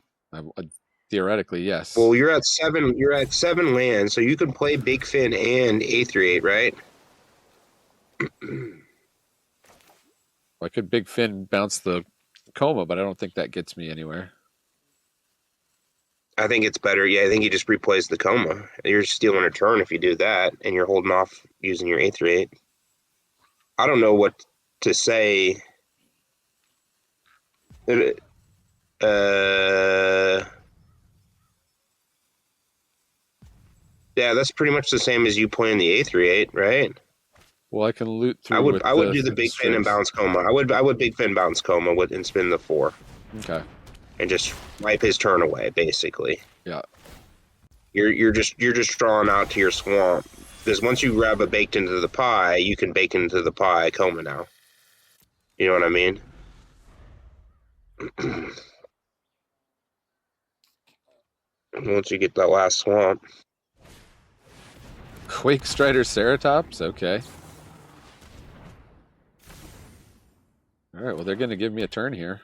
Theoretically, yes. Well, you're at 7. You're at 7 lands, so you can play Big Fin and Aetheriate, right? I could Big Fin bounce the Coma, but I don't think that gets me anywhere. I think it's better. Yeah, I think you just replace the Coma. You're stealing a turn if you do that, and you're holding off using your Aetheriate. I don't know what to say. Yeah, that's pretty much the same as you playing the Aetheriate, right? Well, I can loot through. I would do the Big Fin and bounce Coma. I would Big Fin bounce Coma and spin the 4. Okay. And just wipe his turn away, basically. Yeah. You're just drawing out to your swamp, because once you grab a baked into the pie, you can bake into the pie Coma now. You know what I mean? Once you get that last swamp. Quake Strider Ceratops? Okay. Alright, well, they're going to give me a turn here.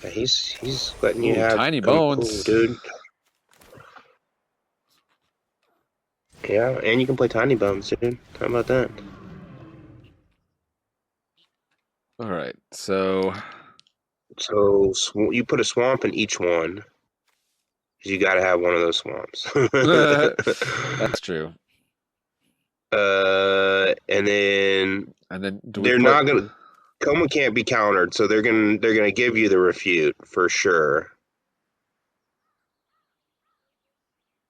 Yeah, he's letting you have Tiny Bones. Cool, dude. Yeah, and you can play Tiny Bones, dude. How about that? Alright, so you put a swamp in each one. You got to have one of those swamps. That's true. And then they're not gonna. Coma can't be countered, so they're gonna give you the refute for sure.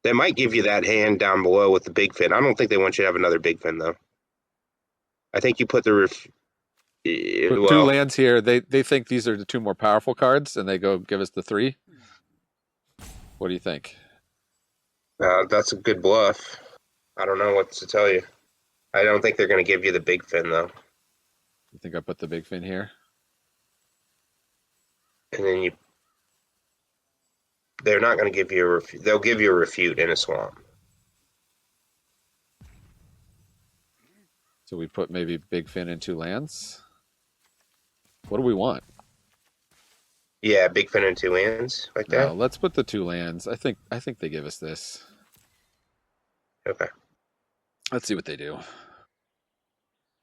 They might give you that hand down below with the Big Fin. I don't think they want you to have another Big Fin though. I think you put the Put 2 lands here. They think these are the 2 more powerful cards, and they go give us the 3. What do you think? That's a good bluff. I don't know what to tell you. I don't think they're going to give you the Big Fin though. You think I put the Big Fin here? And then they're not going to give you a refute. They'll give you a refute in a swamp. So we put maybe Big Fin in 2 lands? What do we want? Yeah, big fin and 2 lands like No, that. let's put the 2 lands. I think they give us this. Okay. Let's see what they do.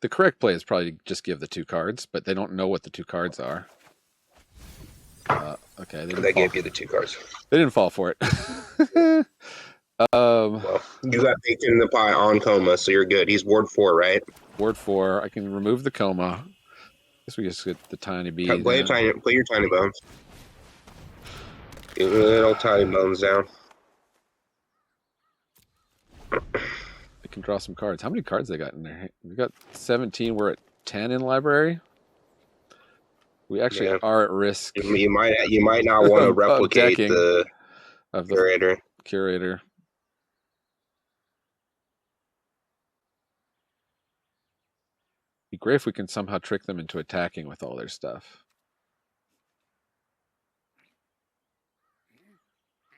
The correct play is probably just give the 2 cards, but they don't know what the 2 cards are. Okay, They gave you the 2 cards. They didn't fall for it. Well, you got baked in the pie on Coma, so you're good. He's ward 4, right? Ward 4. I can remove the Coma. Guess we just get the Tiny Bee. Play your tiny bones. Get little tiny bones down. They can draw some cards. How many cards they got in there? We got 17. We're at 10 in library. We actually are at risk. You might not want to replicate the curator. Be great if we can somehow trick them into attacking with all their stuff.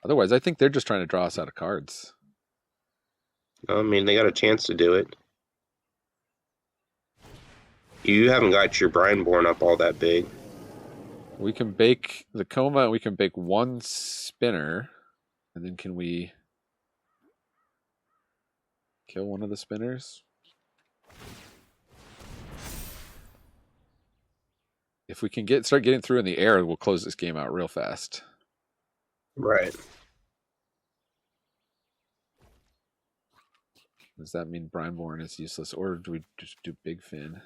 Otherwise, I think they're just trying to draw us out of cards. I mean, they got a chance to do it. You haven't got your Brineborn up all that big. We can bake the Coma, and we can bake 1 spinner. And then can we kill one of the spinners? If we can start getting through in the air, we'll close this game out real fast. Right. Does that mean Brineborn is useless, or do we just do Big Fin?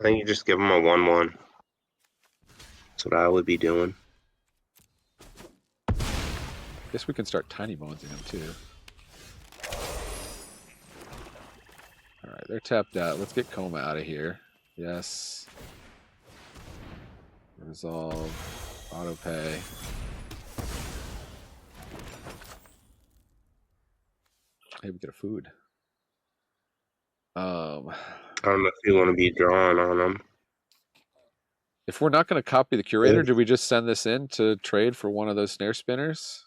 I think you just give him a 1/1. That's what I would be doing. Guess we can start Tiny Bonesing him too. All right, they're tapped out. Let's get Coma out of here. Yes. Resolve. Auto pay. Hey, we get a food. I don't know if you want to be drawn on them. If we're not going to copy the curator, do we just send this in to trade for one of those snare spinners?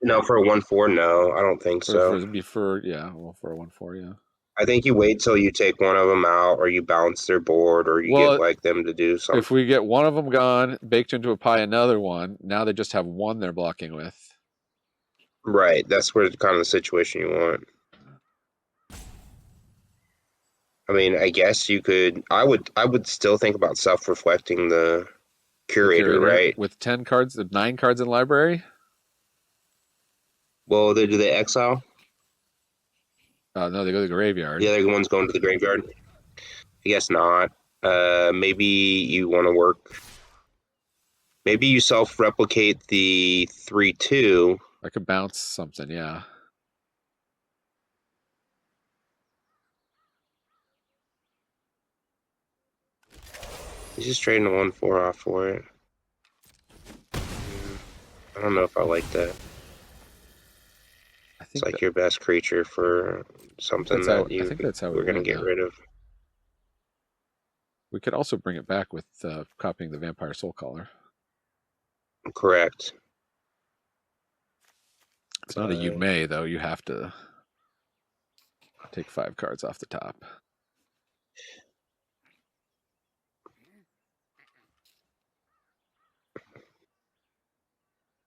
No, for a 1/4, no, I don't think so. For a 1/4, yeah. I think you wait till you take one of them out, or you bounce their board, or you get like them to do something. If we get one of them gone, baked into a pie, another one, now they just have one they're blocking with. Right, that's where kind of the situation you want. I mean, I guess you could. I would still think about self-reflecting the curator, right? With 9 cards in library. Well, do they exile? No, they go to the graveyard. The other one's going to the graveyard. I guess not. Maybe you want to work. Maybe you self-replicate the 3/2. I could bounce something, yeah. He's just trading a 1/4 off for it. I don't know if I like that. It's like your best creature for something that we're going to get rid of. We could also bring it back with copying the Vampire Soul Caller. Correct. It's not a you may, though. You have to take 5 cards off the top.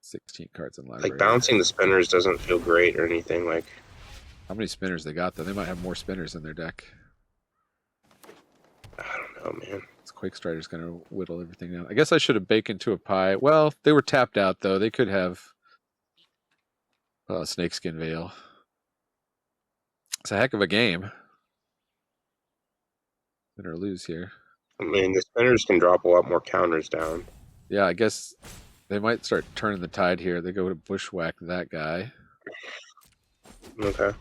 $16 cards in library. Like bouncing the spinners doesn't feel great or anything. Like, how many spinners they got though? They might have more spinners in their deck. I don't know, man. This Quake Strider's gonna whittle everything down. I guess I should have baked into a pie. Well, they were tapped out though. They could have Snakeskin Veil. It's a heck of a game. Win or lose here. I mean, the spinners can drop a lot more counters down. Yeah, I guess they might start turning the tide here. They go to bushwhack that guy. Okay.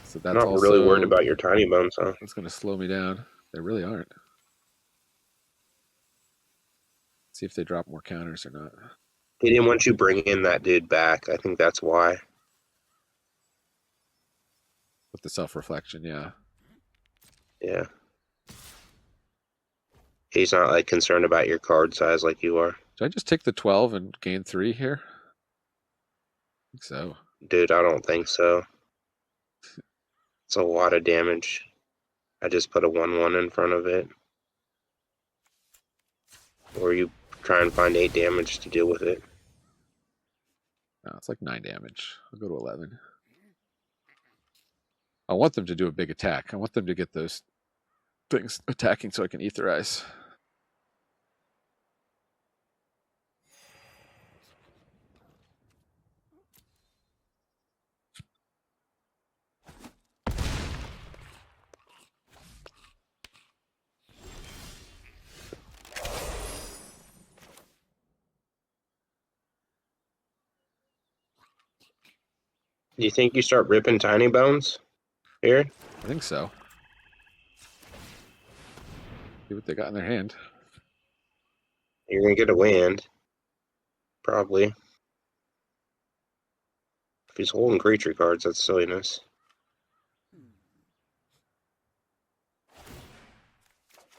So that's not also, really worried about your tiny bones, huh? That's going to slow me down. They really aren't. See if they drop more counters or not. He didn't want you bringing that dude back. I think that's why. With the self-reflection, yeah. Yeah. He's not like concerned about your card size like you are. Did I just take the 12 and gain 3 here? I think so. Dude, I don't think so. It's a lot of damage. I just put a 1/1 in front of it. Or you try and find 8 damage to deal with it. No, it's like 9 damage. I'll go to 11. I want them to do a big attack. I want them to get those things attacking so I can etherize. Do you think you start ripping tiny bones here? I think so. See what they got in their hand. You're going to get a land. Probably. If he's holding creature cards, that's silliness.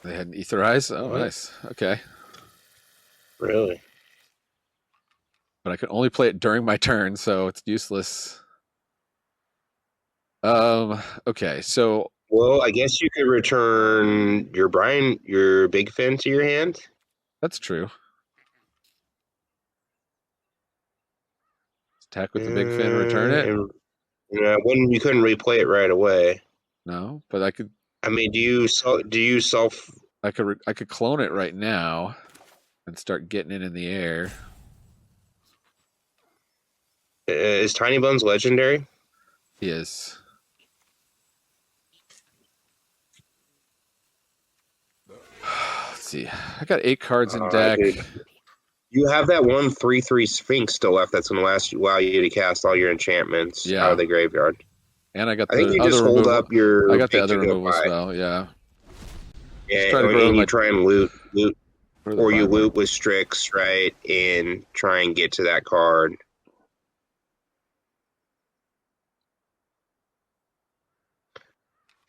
They had an etherize. Oh, What? nice. Okay. Really? But I can only play it during my turn, so it's useless. Okay, so Well, I guess you could return your big fin to your hand. that's true. Attack with the big fin, return it. And, you couldn't replay it right away. No, but I could. I mean, do you self? I could clone it right now and start getting it in the air. Is Tiny Bones legendary? He is. Let's see. I got 8 cards in deck. Dude. You have that 1 3/3 Sphinx still left. That's going to allow you to cast all your enchantments out of the graveyard. And I got I think the you other just hold removal. up your. I got the other removal spell. Yeah. Yeah, try to grow and you my- try and loot, or you Bible. loot with Strix, right, and try and get to that card.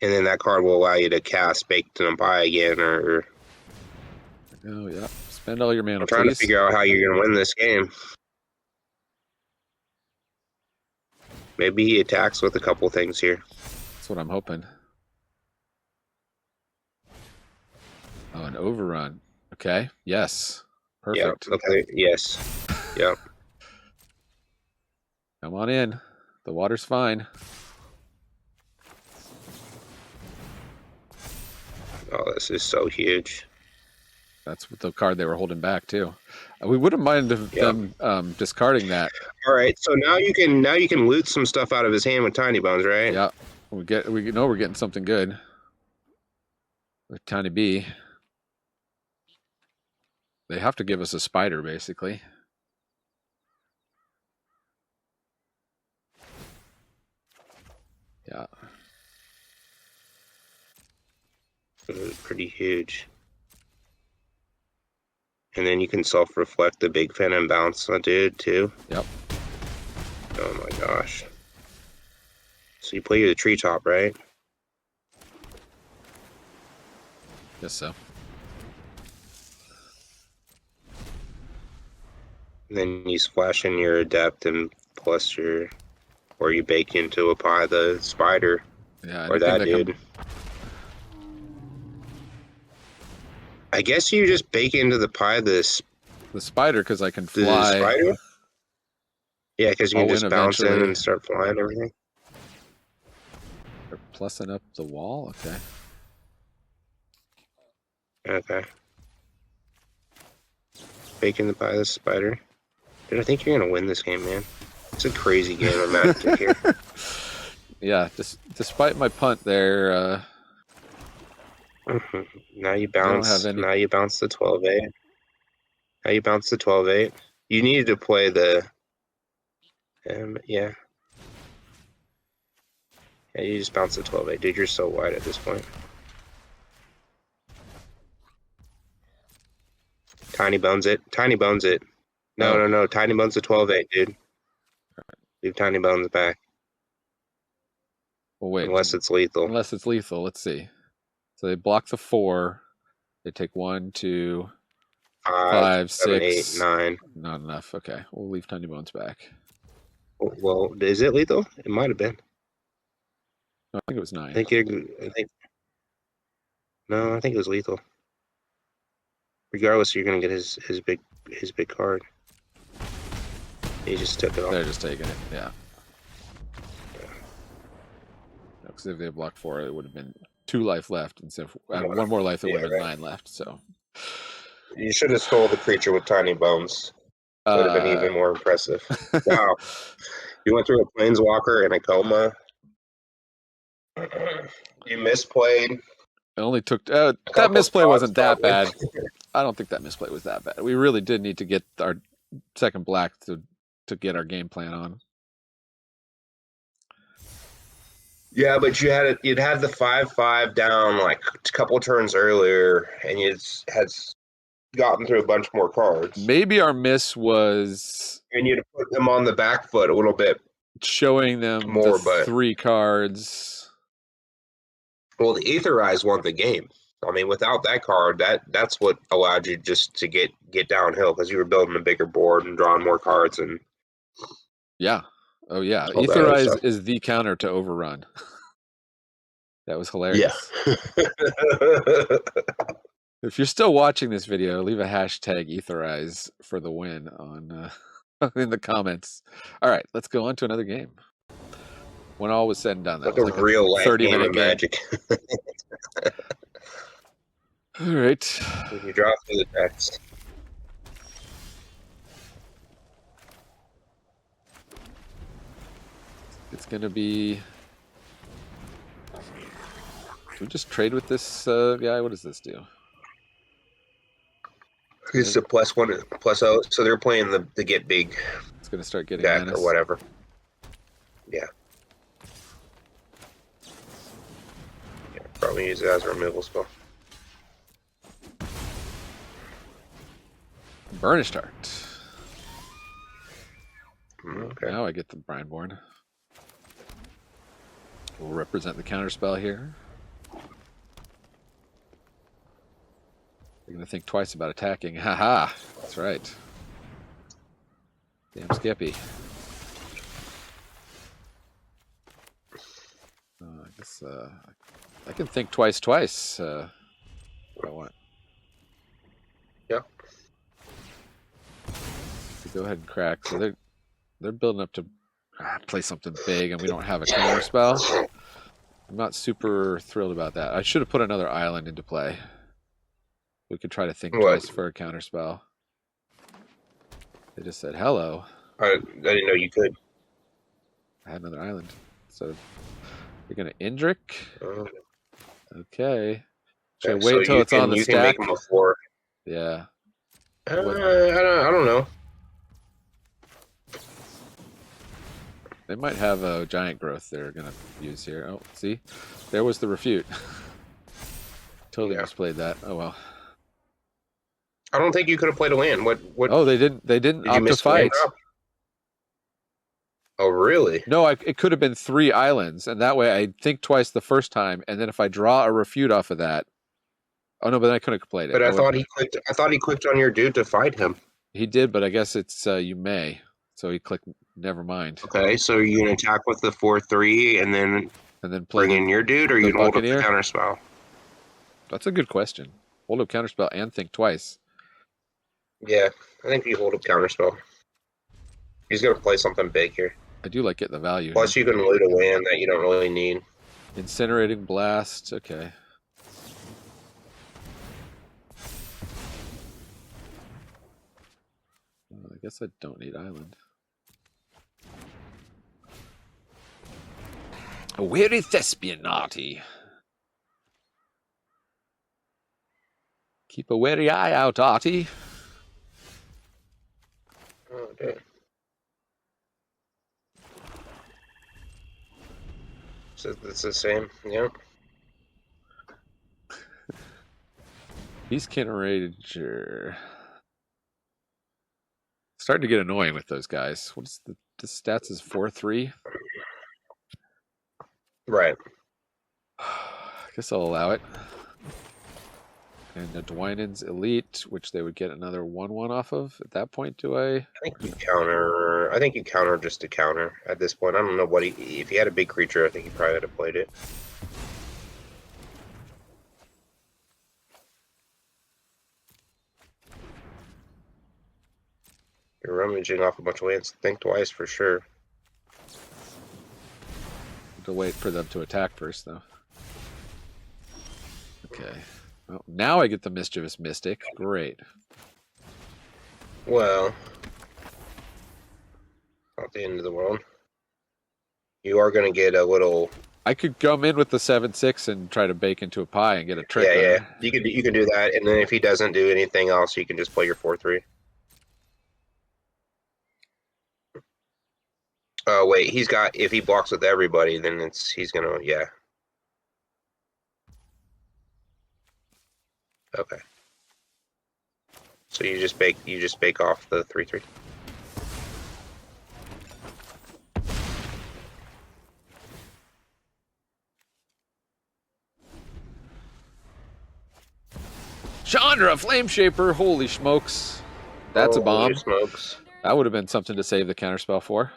And then that card will allow you to cast Baked in a Pie again, or... Oh, yeah. Spend all your mana, I'm trying please. to figure out how you're going to win this game. Maybe he attacks with a couple things here. That's what I'm hoping. Oh, an overrun. Okay. Yes. Perfect. Yep. Okay. Yes. Yep. Come on in. The water's fine. Oh, this is so huge. That's the card they were holding back too. We wouldn't mind them discarding that. All right. So now you can loot some stuff out of his hand with Tiny Bones, right? Yeah. We know we're getting something good with Tiny B. They have to give us a spider, basically. Yeah. It was pretty huge. And then you can self-reflect the big fin and bounce on dude too. Yep. Oh my gosh. So you play the treetop, right? Guess so. And then you splash in your adept and plus your, or you bake into a pie the spider, Yeah. or that dude. I guess you just bake into the pie the spider, because I can the fly. spider. Yeah, because you can I'll just win bounce in eventually. and start flying everything. They're plussing up the wall. Okay. Okay. Bake in the pie the spider. Dude, I think you're gonna win this game, man. It's a crazy game of Magic here. Yeah. Despite my punt there. Now you don't bounce. have any- Now you bounce the 12-8. Now you bounce the 12-8. You needed to play the. Yeah. Yeah, you just bounce the 12-8, dude. You're so wide at this point. Tiny bones it. Tiny bones it. No, Oh. no. Tiny bones the 12-8, dude. Leave tiny bones back. Well, wait. Unless it's lethal. Unless it's lethal. Let's see. So they block the 4. They take 1, 2, 5, 7, 6. 8, 9. Not enough. Okay. We'll leave Tiny Bones back. Well, is it lethal? It might have been. No, I think it was 9. I think. No, I think it was lethal. Regardless, you're gonna get his big card. He just took it off. They're just taking it, yeah. Because if they blocked 4, it would have been 2 life left. And so if I had 1 more life, it would have been 9 left. So you should have stole the creature with tiny bones. Would have been even more impressive. Wow. You went through a planeswalker and a coma. You misplayed. It only took that misplay wasn't that bad. I don't think that misplay was that bad. We really did need to get our second black to get our game plan on. Yeah, but you'd had the 5/5 down like a couple turns earlier, and you had gotten through a bunch more cards. Maybe our miss was, and you'd put them on the back foot a little bit, showing them more, the 3 cards. Well, the Aetherize won the game. I mean, without that card, that's what allowed you just to get downhill because you were building a bigger board and drawing more cards and. Yeah. Oh yeah, Aetherize is the counter to Overrun. That was hilarious. Yeah. If you're still watching this video, leave a hashtag Aetherize for the win on in the comments. All right, let's go on to another game. When all was said and done, that was like a real 30-minute game. Magic. All right. You draw through the text. It's gonna be. Do we just trade with this guy? What does this do? It's a +1/+0, so they're playing the get big. It's gonna start getting deck or whatever. Yeah. Probably use it as a removal spell. Burnished Heart. Okay. Now I get the Brineborn. We'll represent the counterspell here. You're going to think twice about attacking. Haha! That's right. Damn Skippy. I guess I can think twice if I want. Yeah. So go ahead and crack. So they're building up to play something big, and we don't have a counter spell. I'm not super thrilled about that. I should have put another island into play. We could try to think twice for a counter spell. They just said hello. I didn't know you could. I had another island. So you're gonna Indrik? Okay. Should I wait until it's on the stack? Can make them a 4. Yeah. I don't know. They might have a giant growth they're gonna use here. Oh, see, there was the refute. Totally misplayed that. Oh well. I don't think you could have played a land. What? Oh, they didn't. They didn't opt to fight. Oh, really? No, it could have been 3 islands, and that way I think twice the first time, and then if I draw a refute off of that. Oh no, but then I couldn't have played it. But I thought he clicked. I thought he clicked on your dude to fight him. He did, but I guess it's you may. So he clicked. Never mind. Okay, so are you gonna attack with the 4/3 and then play bring in your dude, or you gonna hold up the counterspell? That's a good question. Hold up counterspell and think twice. Yeah, I think you hold up counterspell. He's gonna play something big here. I do like getting the value. Plus, you can loot a land that you don't really need. Incinerating Blast. Okay. I guess I don't need island. A weary thespianati. Keep a wary eye out, Artie. Oh, okay. So it's the same, yeah. He's Rager. Starting to get annoying with those guys. What is the stats is 4/3? Right. I guess I'll allow it. And the Dwynen's Elite, which they would get another 1/1 off of. At that point, do I? I think you counter. I think you counter just to counter at this point. I don't know what if he had a big creature. I think he probably would have played it. You're rummaging off a bunch of lands. Think twice for sure. To wait for them to attack first, though. Okay. Well, now I get the Mischievous Mystic. Great. Well, not the end of the world. You are going to get a little. I could come in with the 7/6 and try to bake into a pie and get a trick. Yeah. You can do that, and then if he doesn't do anything else, you can just play your 4/3. Oh wait, he's got. If he blocks with everybody, then he's gonna. Yeah. Okay. So you just bake off the 3/3. Chandra, Flame Shaper, holy smokes. That's a bomb. Smokes. That would have been something to save the counterspell for.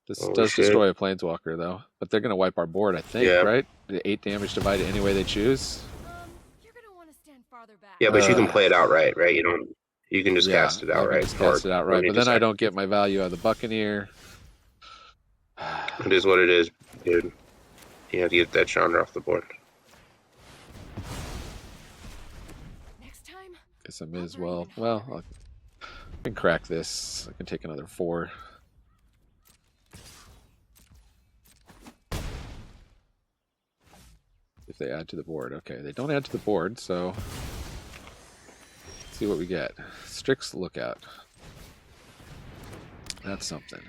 This does shit. destroy a Planeswalker, though. But they're going to wipe our board, I think, right? The 8 damage divided any way they choose. You're gonna want to stand farther back. Yeah, but you can play it outright, right? You can just cast it outright. Just cast it outright, but then I don't get my value out of the Buccaneer. It is what it is, dude. You have to get that Chandra off the board. Next time. Guess I may as well. Well, I can crack this. I can take another 4. If they add to the board. Okay, they don't add to the board, so let's see what we get. Strix Lookout. That's something.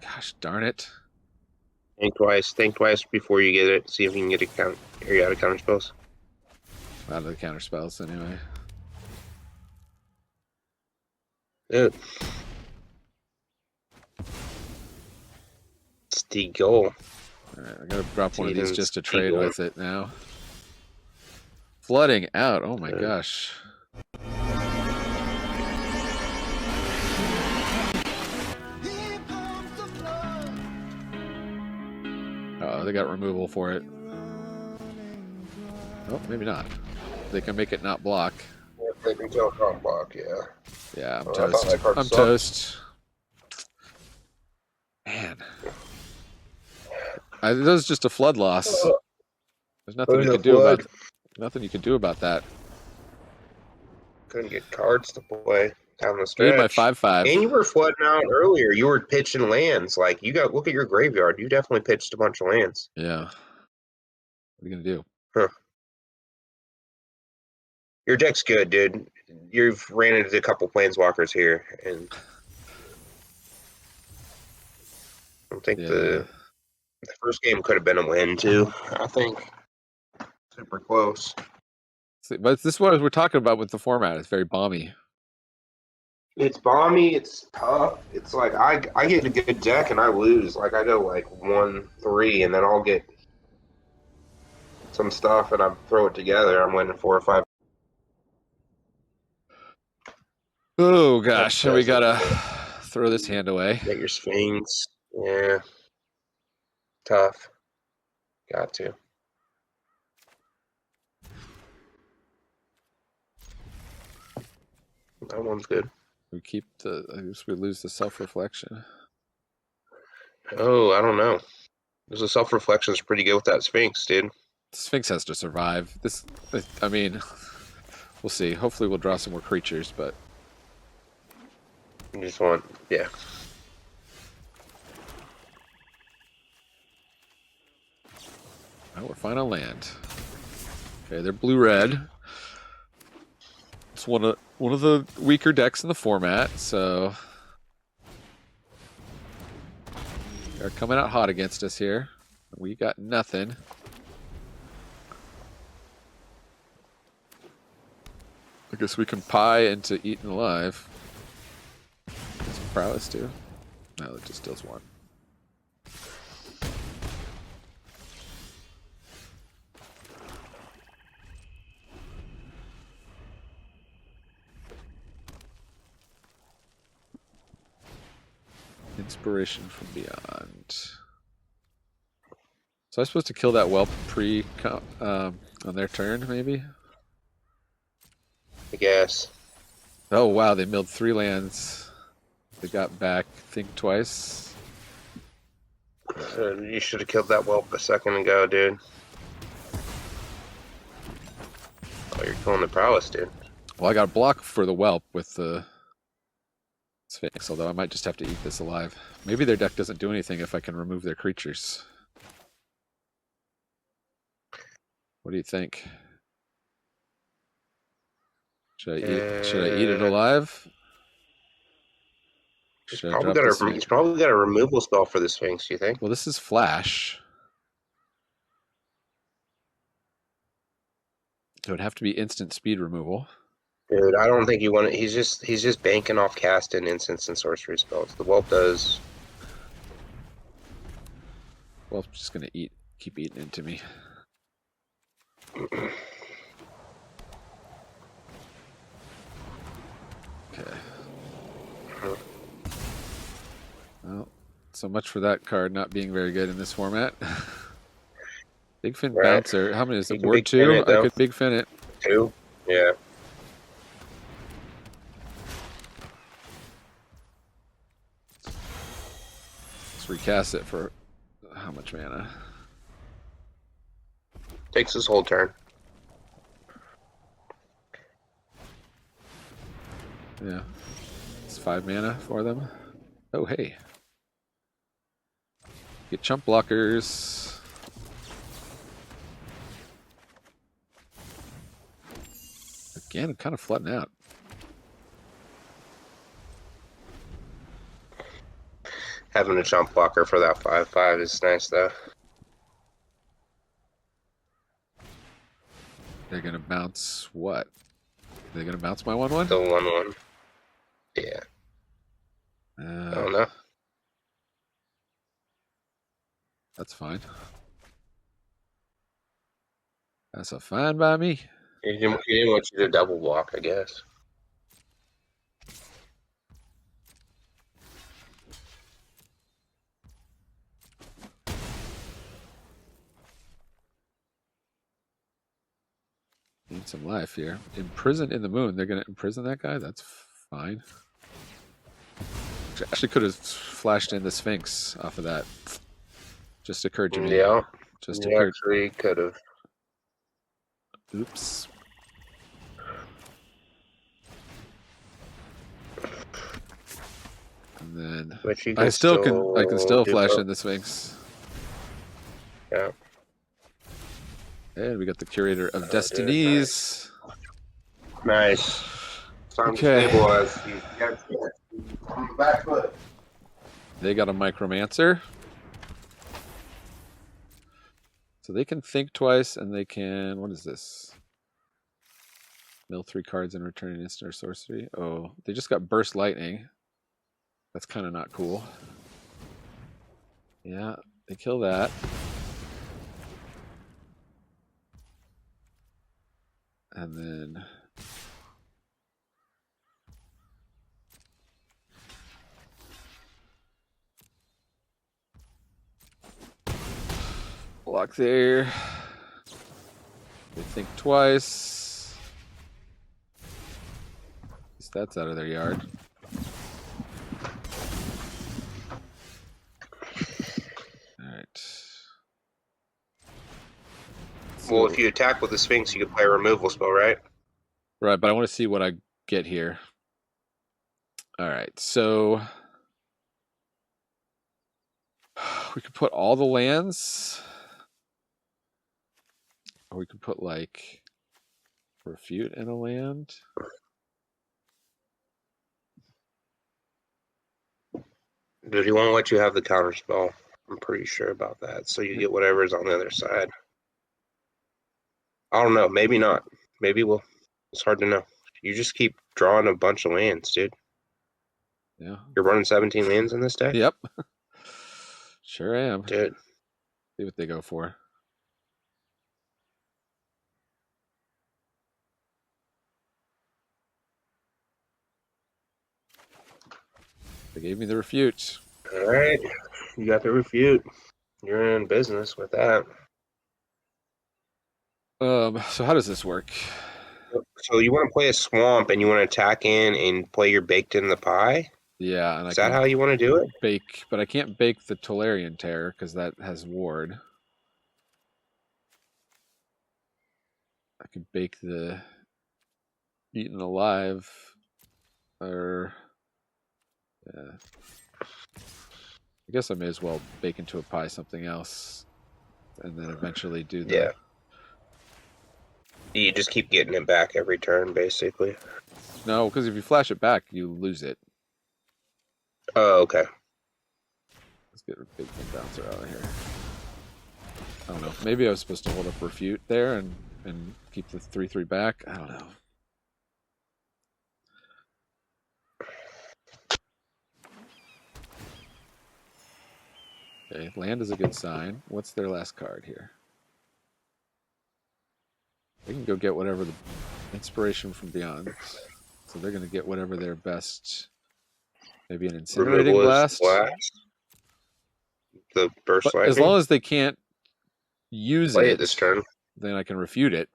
Gosh darn it. Think twice before you get it. See if you can get a count. Are you out of counter spells? Out of the counter spells, anyway. Dude. It's the goal. Alright, I gotta drop one of these just to trade Steagall. with it now. Flooding out, oh my gosh. Oh, they got removal for it. Oh, maybe not. They can make it not block. Yeah, they can tell can't block, yeah. Yeah, I'm I thought toast. that card I'm sucked. toast. Man. That was just a flood loss. There's nothing you can do about that. Couldn't get cards to play down the Made stretch. my 5/5. And you were flooding out earlier. You were pitching lands. Like, look at your graveyard. You definitely pitched a bunch of lands. Yeah. What are you gonna do? Your deck's good, dude. You've ran into a couple planeswalkers here, and I think the first game could have been a win too. I think super close. But this is what we're talking about with the format. It's very bomby. It's bomby. It's tough. It's like I get a good deck and I lose. Like I go like 1-3, and then I'll get some stuff and I throw it together. I'm winning 4 or 5. Oh gosh, we gotta throw this hand away. Get your Sphinx. Yeah. Tough. Got to. That one's good. We keep I guess we lose the self-reflection. Oh, I don't know. There's a self-reflection is pretty good with that Sphinx, dude. Sphinx has to survive. I mean, we'll see. Hopefully we'll draw some more creatures, but You just want, yeah. oh, we're fine on land. Okay, they're blue-red. It's one of the weaker decks in the format, so they're coming out hot against us here. We got nothing. I guess we can pie into eaten alive. Some prowess too. No, it just deals 1. Inspiration from Beyond. So I was supposed to kill that whelp On their turn, maybe? I guess. Oh, wow, they milled 3 lands. They got back Think Twice. You should have killed that whelp a second ago, dude. Oh, you're killing the prowess, dude. Well, I got a block for the whelp with the Sphinx, although I might just have to eat this alive. Maybe their deck doesn't do anything if I can remove their creatures. What do you think? Should I eat it alive? He's Should I probably, drop the got Sphinx? he's probably got a removal spell for the Sphinx, do you think? Well, this is Flash. It would have to be instant speed removal. Dude, I don't think you want it. He's just banking off casting instants and sorcery spells. The whelp does. Well, I'm just gonna keep eating into me. Okay. Well, so much for that card not being very good in this format. Big Fin Right. Bouncer. How many is You it? can Ward big fin 2? it, I though. could Big Fin it. 2? Yeah. Let's recast it for how much mana? Takes his whole turn. Yeah. It's 5 mana for them. Oh, hey. Get chump blockers. Again, kind of flooding out. Having a chump blocker for that 5/5 is nice, though. They're going to bounce what? They're going to bounce my 1/1? The 1/1. Yeah. I don't know. That's fine. That's a fine by me. He didn't want you to double block, I guess. Need some life here. Imprison in the moon. They're going to imprison that guy? That's fine. Actually could have flashed in the Sphinx off of that. Just occurred to me. Yeah. Just You occurred. actually could have. Oops. And then But you I can still do flash both. in the Sphinx. Yeah. And we got the Curator of Destinies. Nice. Time Okay. to stabilize. You got on the back foot. They got a Micromancer. So they can think twice and they can, what is this? Mill 3 cards and return an instant or sorcery. Oh, they just got Burst Lightning. That's kind of not cool. Yeah, they kill that. And then block there. They think twice. At least that's out of their yard. Alright. Well, if you attack with the Sphinx, you can play a removal spell, right? Right, but I want to see what I get here. Alright, so we could put all the lands. Or we could put like refute in a land. Dude, he won't let you have the counter spell. I'm pretty sure about that. So you get whatever's on the other side. I don't know. Maybe not. Maybe we'll. It's hard to know. You just keep drawing a bunch of lands, dude. Yeah. You're running 17 lands in this deck? Yep. Sure am. Dude. See what they go for. They gave me the refute. All right. You got the refute. You're in business with that. So how does this work? So you want to play a swamp and you want to attack in and play your baked in the pie? Yeah, and Is that how you want to do it? bake, but I can't bake the Tolarian Terror because that has ward. I could bake the Eaten Alive, or yeah. I guess I may as well bake into a pie something else, and then eventually do the. Yeah. You just keep getting it back every turn, basically. No, because if you flash it back, you lose it. Oh, okay. Let's get a big thing bouncer out of here. I don't know. Maybe I was supposed to hold up Refute there and keep the 3/3 back. I don't know. Okay, land is a good sign. What's their last card here? They can go get whatever the inspiration from beyond. So they're going to get whatever their best. Maybe an incinerating blast. The burst lightning. As long as they can't use play it this turn, then I can refute it.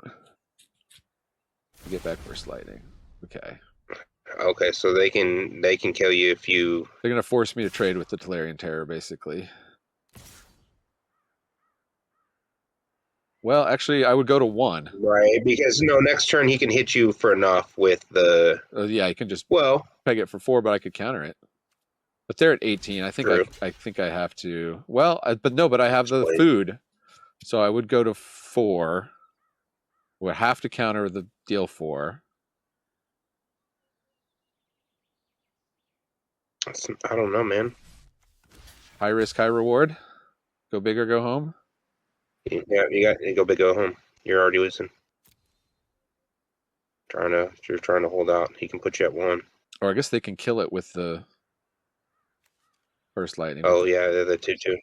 Get back burst lightning. Okay. Okay, so they can kill you if you. They're going to force me to trade with the Tolarian Terror, basically. Well, actually, I would go to 1. Right, because next turn he can hit you for enough with the. Yeah, I can just peg it for 4, but I could counter it. But they're at 18. I think I think I have to. Well, but I have the food, so I would go to 4. Would have to counter the deal 4. I don't know, man. High risk, high reward. Go big or go home. Yeah, you go big, go home. You're already losing. You're trying to hold out. He can put you at 1. Or I guess they can kill it with the burst lightning. Oh yeah, the 2/2.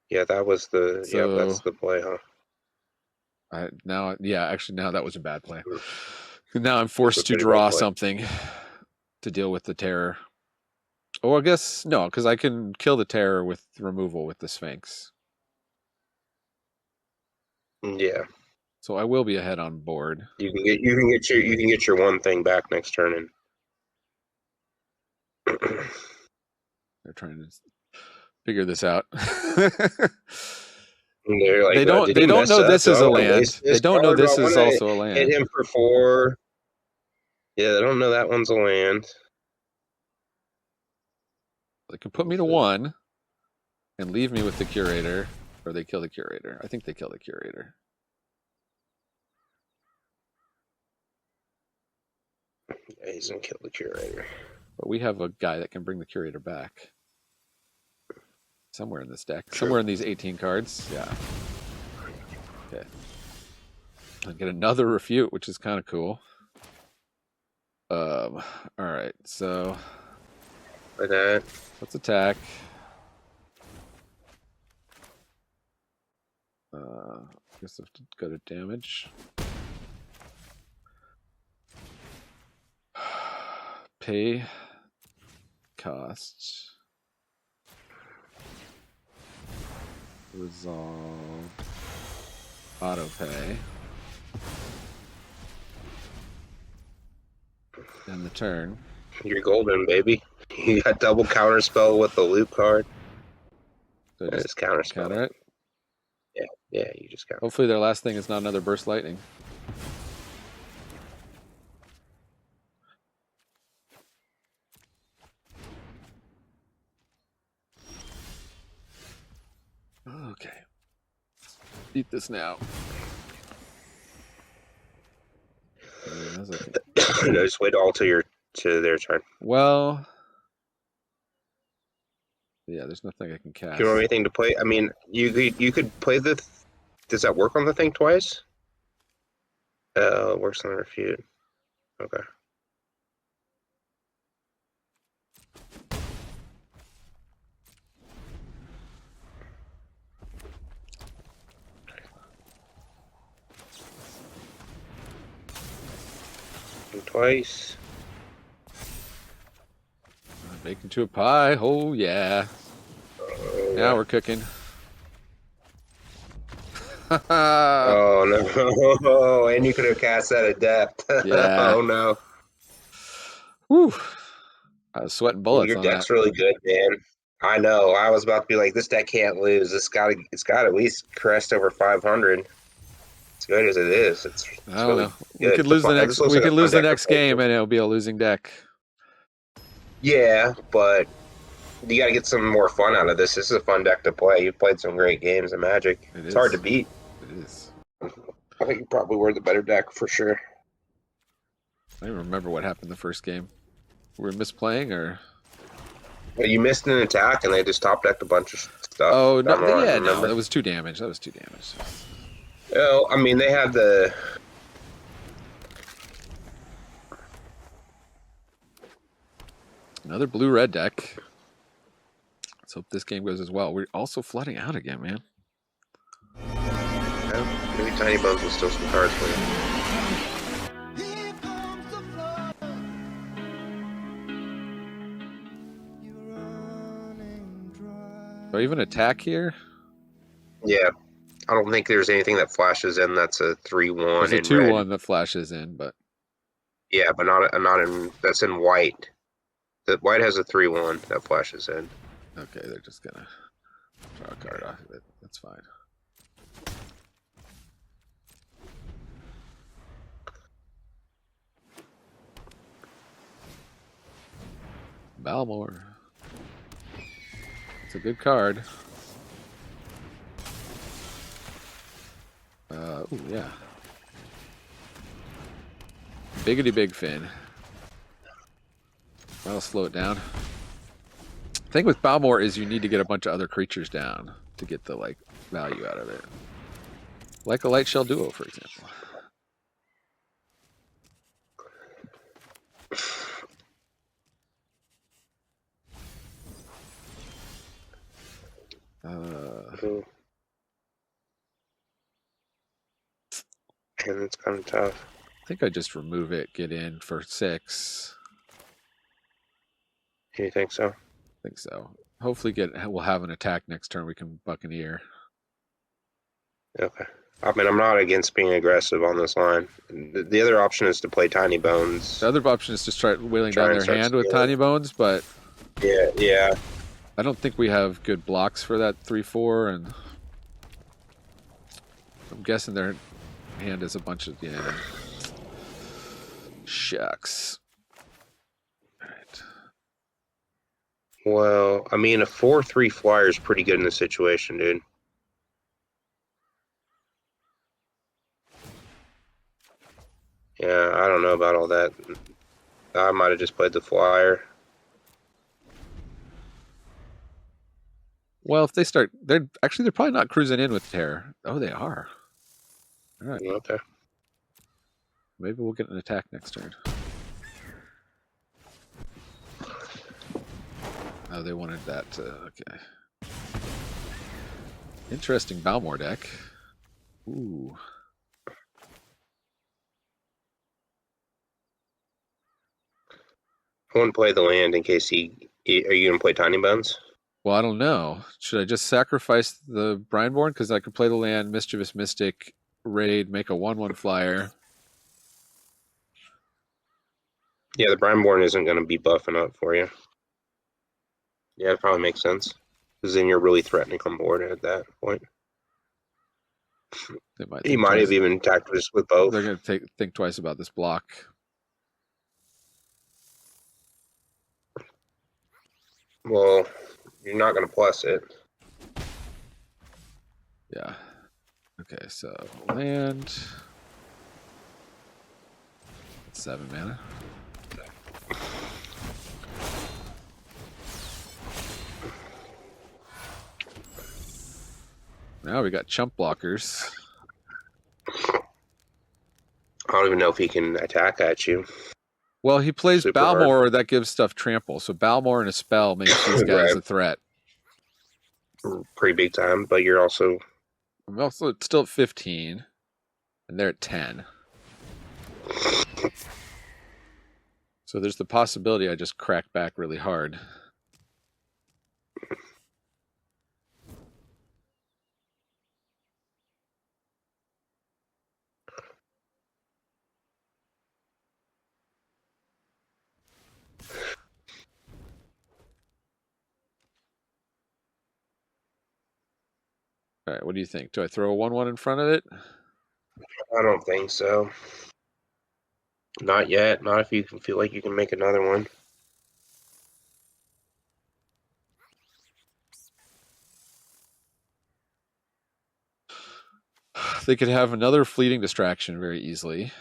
Yeah, that was the that's the play, huh? Now that was a bad play. Now I'm forced to draw something to deal with the terror. Or I guess no, because I can kill the terror with removal with the Sphinx. Yeah. So I will be ahead on board. You can get your 1 thing back next turn, and they're trying to figure this out. Like, they don't know this is a land. They don't know this is also a land. Hit him for 4. Yeah, they don't know that one's a land. They can put me to 1 and leave me with the curator, or they kill the curator. I think they kill the curator. Yeah, he's gonna kill the curator. But we have a guy that can bring the curator back. Somewhere in this deck. True. Somewhere in these 18 cards. Yeah. Okay. I get another refute, which is kind of cool. Alright, so like that. Let's attack. I guess I have to go to damage. Pay costs. Resolve. Auto pay. And the turn. You're golden, baby. You got double counter spell with the loop card. So just counter it? Yeah, you just counter. Hopefully their last thing is not another burst lightning. Okay. Eat this now. No, just wait all to their turn. Well, yeah, there's nothing I can cast. Do you want anything to play? I mean, you could play the. Does that work on the thing twice? It works on a refute. Okay. Twice. Bake into a pie. Oh yeah. Now we're cooking. Oh no! And you could have cast that at depth. Yeah. Oh no! Whew. I was sweating Well, bullets your on that. deck's really good, man. I know. I was about to be like, this deck can't lose. It's got at least crest over 500. As good as it is, I it's don't really know. good. We could lose the next. This looks We like a could fun lose the deck to next play, game, too. and it'll be a losing deck. Yeah, but you got to get some more fun out of this. This is a fun deck to play. You've played some great games of Magic. It It's hard to is. beat. It is. I think you probably were the better deck for sure. I don't even remember what happened the first game. Were we misplaying or? But you missed an attack, and they just top decked a bunch of stuff. Oh no! down the line, Yeah, no, remember? that was 2 damage. That was 2 damage. Oh, I mean, they had the. Another blue-red deck. Let's hope this game goes as well. We're also flooding out again, man. Maybe Tiny Bones will steal some cards for you. Do I even attack here? Yeah, I don't think there's anything that flashes in that's a 3/1 There's a in 2/1 red. that flashes in, but Yeah, but not in that's in white. The white has a 3/1 that flashes in. okay, they're just gonna draw a card off of it. That's fine. Balmor. It's a good card. Ooh, yeah. Biggity Big Fin. That'll slow it down. The thing with Balmor is you need to get a bunch of other creatures down to get the like value out of it. Like a Light Shell Duo, for example. And it's kind of tough. I think I just remove it, get in for 6. Do you think so? I think so. Hopefully we'll have an attack next turn we can Buccaneer. Okay. I mean, I'm not against being aggressive on this line. The other option is to play Tiny Bones. The other option is to start wheeling Try down and their start hand with stealing. Tiny Bones, but Yeah. I don't think we have good blocks for that 3/4, and I'm guessing their hand is a bunch of shucks. All right. Well, I mean, a 4/3 flyer is pretty good in this situation, dude. Yeah, I don't know about all that. I might have just played the flyer. Well, if they start, they're probably not cruising in with Terror. Oh, they are. All right. Okay. Maybe we'll get an attack next turn. Oh, they wanted that. Okay. Interesting Balmor deck. Ooh. I wouldn't play the land in case are you going to play Tiny Bones? Well, I don't know. Should I just sacrifice the Brineborn? Because I could play the land, Mischievous Mystic, raid, make a 1/1 flyer. Yeah, the Brineborn isn't going to be buffing up for you. Yeah, it probably makes sense. Because then you're really threatening on board at that point. They might He think might twice. have even attacked us with both. They're going to think twice about this block. Well, you're not going to plus it. Yeah. Okay, so land. 7 mana. Now we got chump blockers. I don't even know if he can attack at you. Well, he plays Super Balmor, that gives stuff trample. So Balmor and a spell makes these guys Right. a threat. Pretty big time, but you're also... I'm also still at 15, and they're at 10. So there's the possibility I just crack back really hard. All right, what do you think? Do I throw a 1/1 in front of it? I don't think so. Not yet. Not if you can feel like you can make another one. They could have another fleeting distraction very easily.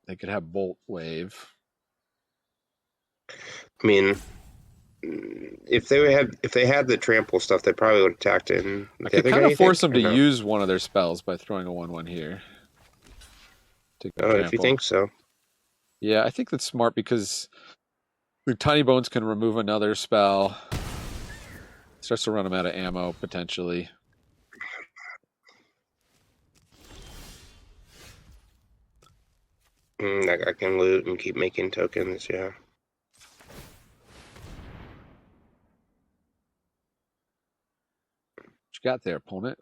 They could have Bolt Wave. I mean, if they had the trample stuff, they probably would have attacked it. And I could kind of force them to use one of their spells by throwing a 1/1 here. If you think so. Yeah, I think that's smart because the Tiny Bones can remove another spell. Starts to run them out of ammo, potentially. I can loot and keep making tokens, yeah. What you got there, opponent?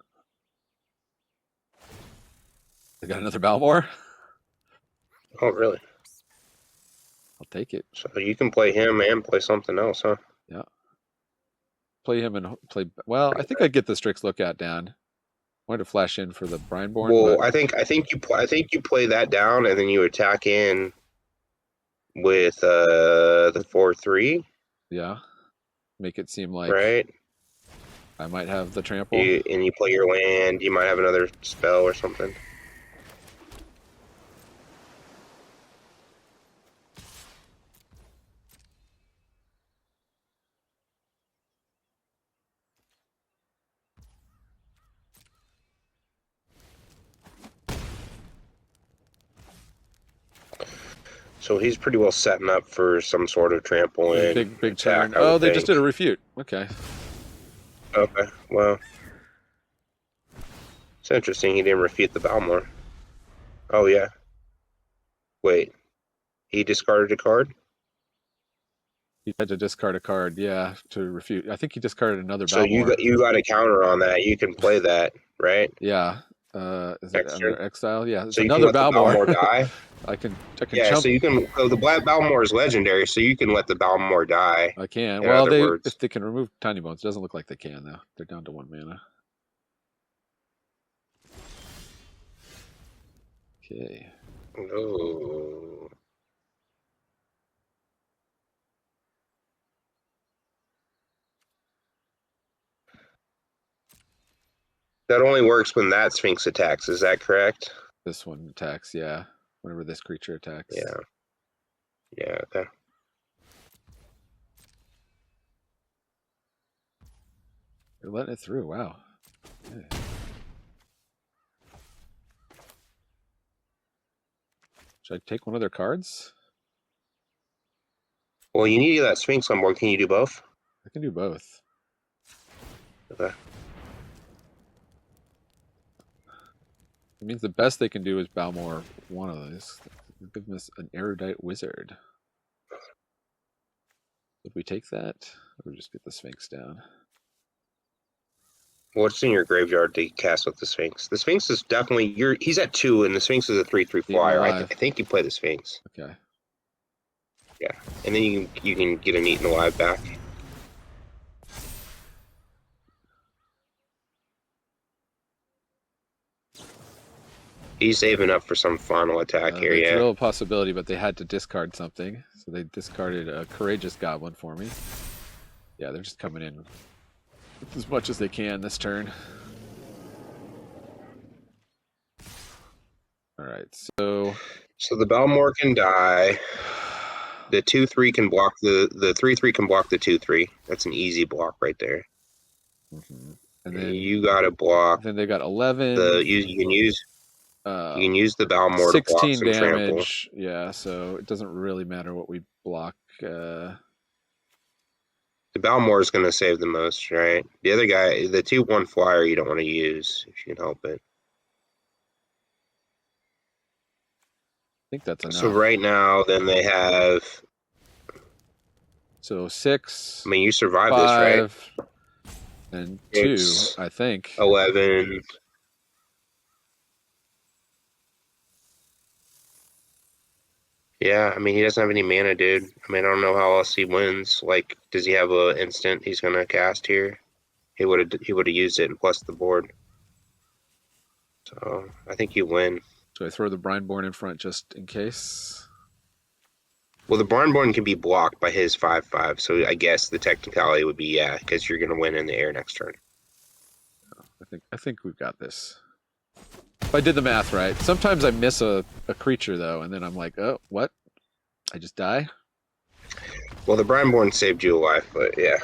They got another Balmor? Oh, really? I'll take it. So you can play him and play something else, huh? Yeah. Play him and play... Well, I think I'd get the Strix Lookout down. I wanted to flash in for the Brineborn. Well, but... I think you play that down and then you attack in with the 4/3. Yeah. Make it seem like right. I might have the trample. And you play your land. You might have another spell or something. So he's pretty well setting up for some sort of trample and big attack, turn. Oh, they just think. did a refute. Okay. Okay, well. It's interesting he didn't refute the Balmor. Oh, yeah. Wait. He discarded a card? He had to discard a card, yeah, to refute. I think he discarded another So Balmor. you got a counter on that. You can play that, right? Yeah. Is it under exile? Yeah, it's so another you can let Balmor. The Balmor die? I can yeah, jump. So you can. So the Black Balmor is legendary, so you can let the Balmor die. I can. In Well, other words. if they can remove Tiny Bones, it doesn't look like they can though. They're down to 1 mana. Okay. Oh. That only works when that Sphinx attacks. Is that correct? This one attacks, yeah. Whenever this creature attacks. Yeah. Yeah. Okay. They're letting it through. Wow. Okay. Should I take one of their cards? Well, you need that Sphinx on board. Can you do both? I can do both. Okay. It means the best they can do is Balmor one of those. Give them an erudite wizard. Would we take that? Or just get the Sphinx down? What's in your graveyard to cast with the Sphinx? The Sphinx is definitely he's at 2, and the Sphinx is a 3/3 flyer. I think you play the Sphinx. Okay. Yeah, and then you can get an Eaten Alive back. He's saving up for some final attack here. It's Yeah. a real possibility, but they had to discard something, so they discarded a Courageous Goblin for me. Yeah, they're just coming in with as much as they can this turn. All right, so the Balmor can die. The 2/3 can block the 3/3 can block the 2/3. That's an easy block right there. Mm-hmm. And then you got to block. Then they got 11. You can use the Balmor 16 to block some damage. trample. Yeah, so it doesn't really matter what we block. The Balmor is going to save the most, right? The other guy, the 2/1 flyer, you don't want to use if you can help it. I think that's enough. So right now, then they have. So 6. I mean, you survived 5, this, right? And 2, I think. 11. Yeah, I mean, he doesn't have any mana, dude. I mean, I don't know how else he wins. Like, does he have an instant he's going to cast here? He would have used it and plus the board. So I think you win. So I throw the Brineborn in front just in case. Well, the Barnborn can be blocked by his 5/5, so I guess the technicality would be because you're gonna win in the air next turn. I think we've got this. If I did the math right. Sometimes I miss a creature though, and then I'm like, oh, what? I just die? Well, the Brineborn saved you a life, but yeah.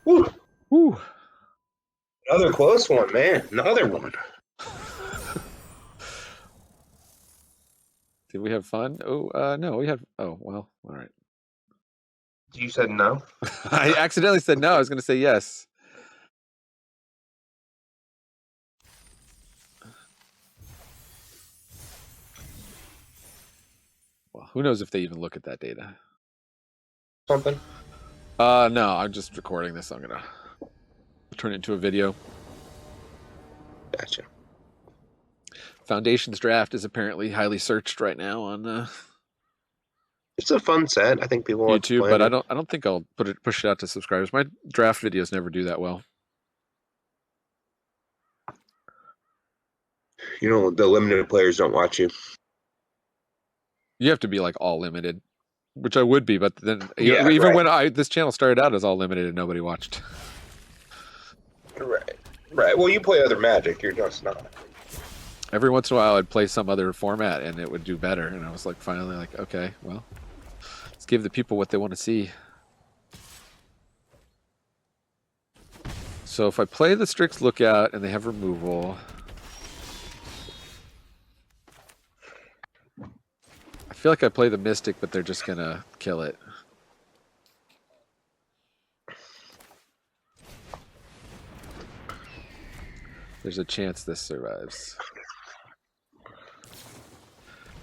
Woo. Woo. Another close one, man. Another one. Did we have fun? Oh, no, we had. Oh, well, all right. You said no? I accidentally said no. I was going to say yes. Well, who knows if they even look at that data? Something? No, I'm just recording this. I'm going to turn it into a video. Gotcha. Foundations Draft is apparently highly searched right now on It's a fun set. I think people want to YouTube, play but it. I don't think I'll push it out to subscribers. My draft videos never do that well. You know, the limited players don't watch you. You have to be like all limited, which I would be, but then Yeah, even right. when this channel started out as all limited and nobody watched. Right. Well, you play other Magic. You're just not. Every once in a while, I'd play some other format and it would do better. And I was like, finally, like, okay, well, let's give the people what they want to see. So if I play the Strix Lookout and they have removal, I feel like I play the Mystic, but they're just gonna kill it. There's a chance this survives.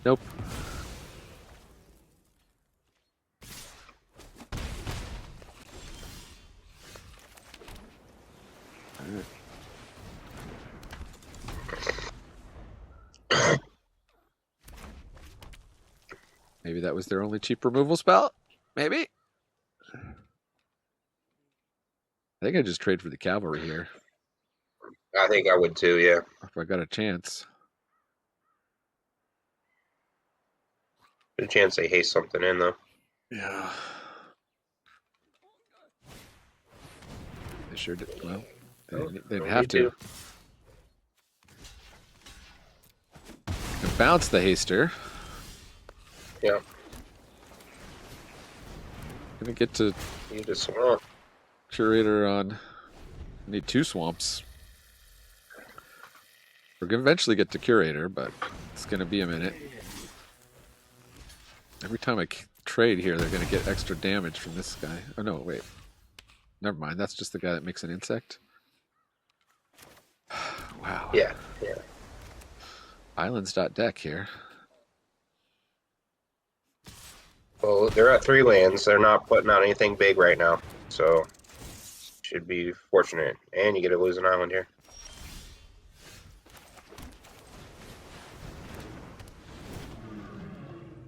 Nope. Maybe that was their only cheap removal spell? Maybe? I think I just trade for the cavalry here. I think I would too, yeah. If I got a chance. There's a chance they haste something in, though. Yeah. They sure did. Well, they didn't have to. And bounce the haster. Yeah. Gonna get to You just swamp. Curator on. I need 2 swamps. We're gonna eventually get to Curator, but it's gonna be a minute. Every time I trade here, they're gonna get extra damage from this guy. Oh no, wait. Never mind. That's just the guy that makes an insect. Wow. Yeah. Islands.deck here. Well, they're at 3 lands. They're not putting out anything big right now, so should be fortunate. And you get to lose an island here.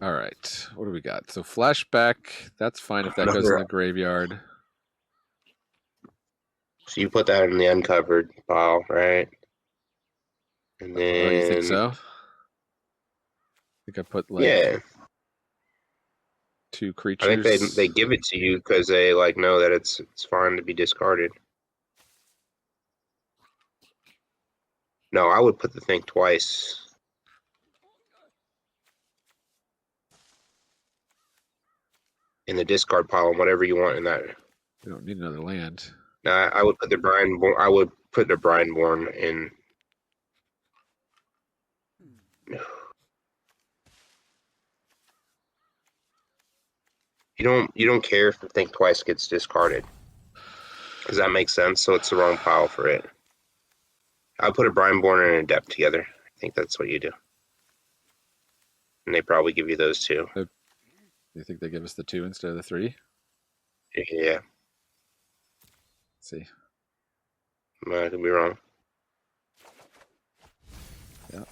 All right. What do we got? So flashback. That's fine if that goes in the graveyard. So you put that in the uncovered pile, right? And then... Oh, you think so? I think I put like 2 creatures. I think they give it to you because they like know that it's fine to be discarded. No, I would put the thing twice. In the discard pile and whatever you want in that. We don't need another land. No, I would put the Brineborn. I would put the Brineborn in. You don't care if the thing twice gets discarded. Does that make sense? So it's the wrong pile for it. I'll put a Brineborn and an Adept together. I think that's what you do. And they probably give you those 2. You think they give us the 2 instead of the 3? Yeah. Let's see. I could be wrong. Yeah.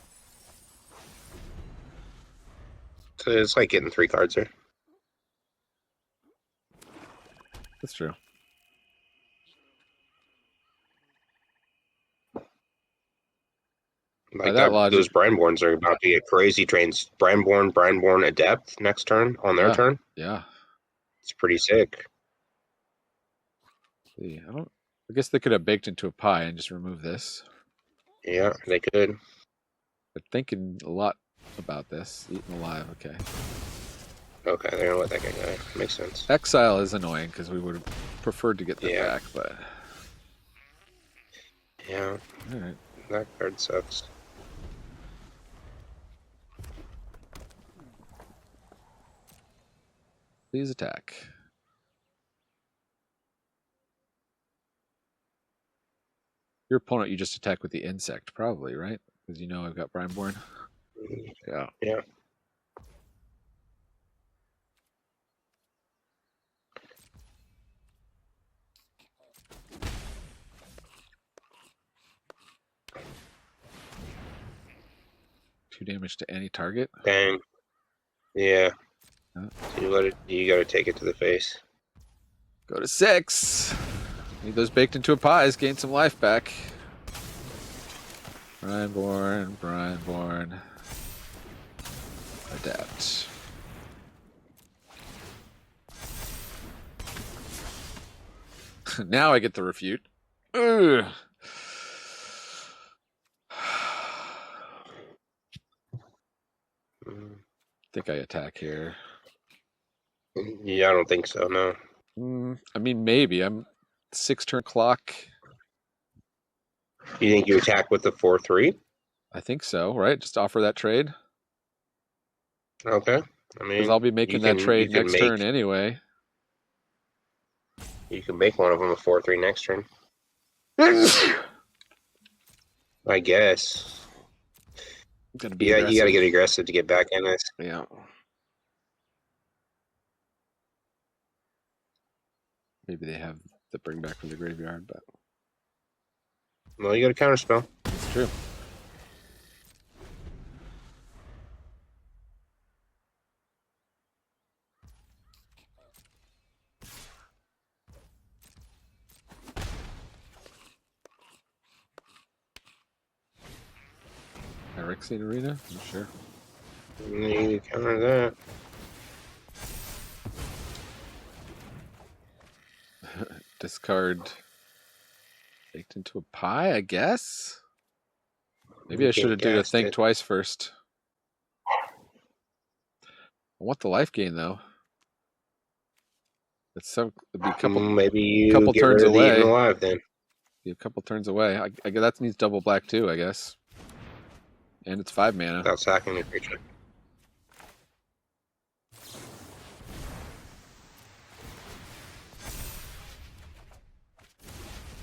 So it's like getting 3 cards there. That's true. By that logic, those Brandborns are about to get crazy trains. Brandborn, Adept next turn on their turn. Yeah. It's pretty sick. See, I guess they could have baked into a pie and just remove this. Yeah, they could. But thinking a lot about this. Eaten alive, okay. Okay, they're gonna let that guy go. Makes sense. Exile is annoying because we would have preferred to get that back, but yeah, all right. That card sucks. Please attack. Your opponent, you just attack with the insect, probably, right? Because you know I've got Brineborn. Yeah. Yeah. Two damage to any target. Bang. Yeah. You gotta take it to the face. Go to 6. Need those baked into a pies. Gain some life back. Brineborn. Adapt. Now I get the refute. Ugh. Think I attack here. Yeah, I don't think so, no. I mean, maybe. I'm 6-turn clock. You think you attack with the 4/3? I think so, right? Just offer that trade. Okay. I mean, because I'll be making that trade next turn anyway. You can make one of them a 4/3 next turn. I guess. Gonna be you gotta get aggressive to get back in this. Yeah. Maybe they have the bring back from the graveyard, but well, you got a counterspell. It's true. Phyrexian Arena? I'm sure. You counter that. Discard baked into a pie, I guess? Maybe I should have done a think twice first. I want the life gain though. It'd be a couple maybe you couple get turns rid of the away. Eaten Alive then. Be a couple turns away. I guess that needs double black too, I guess. And it's 5 mana. Without sacking the creature.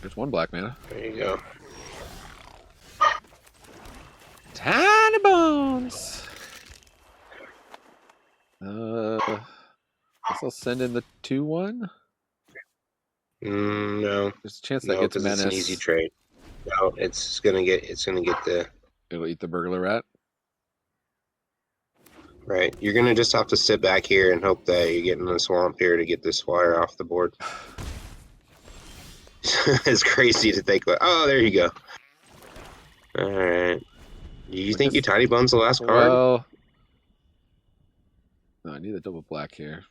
There's 1 black mana. There you go. Tiny bones. Guess I'll send in the 2/1. No. There's a chance that gets menace. It's an easy trade. No, it's gonna get the. It'll eat the burglar rat. Right. You're gonna just have to sit back here and hope that you're getting the swamp here to get this flyer off the board. It's crazy to think. Oh, there you go. All right. You think you Tiny Bones the last card? Well, no, I need a double black here.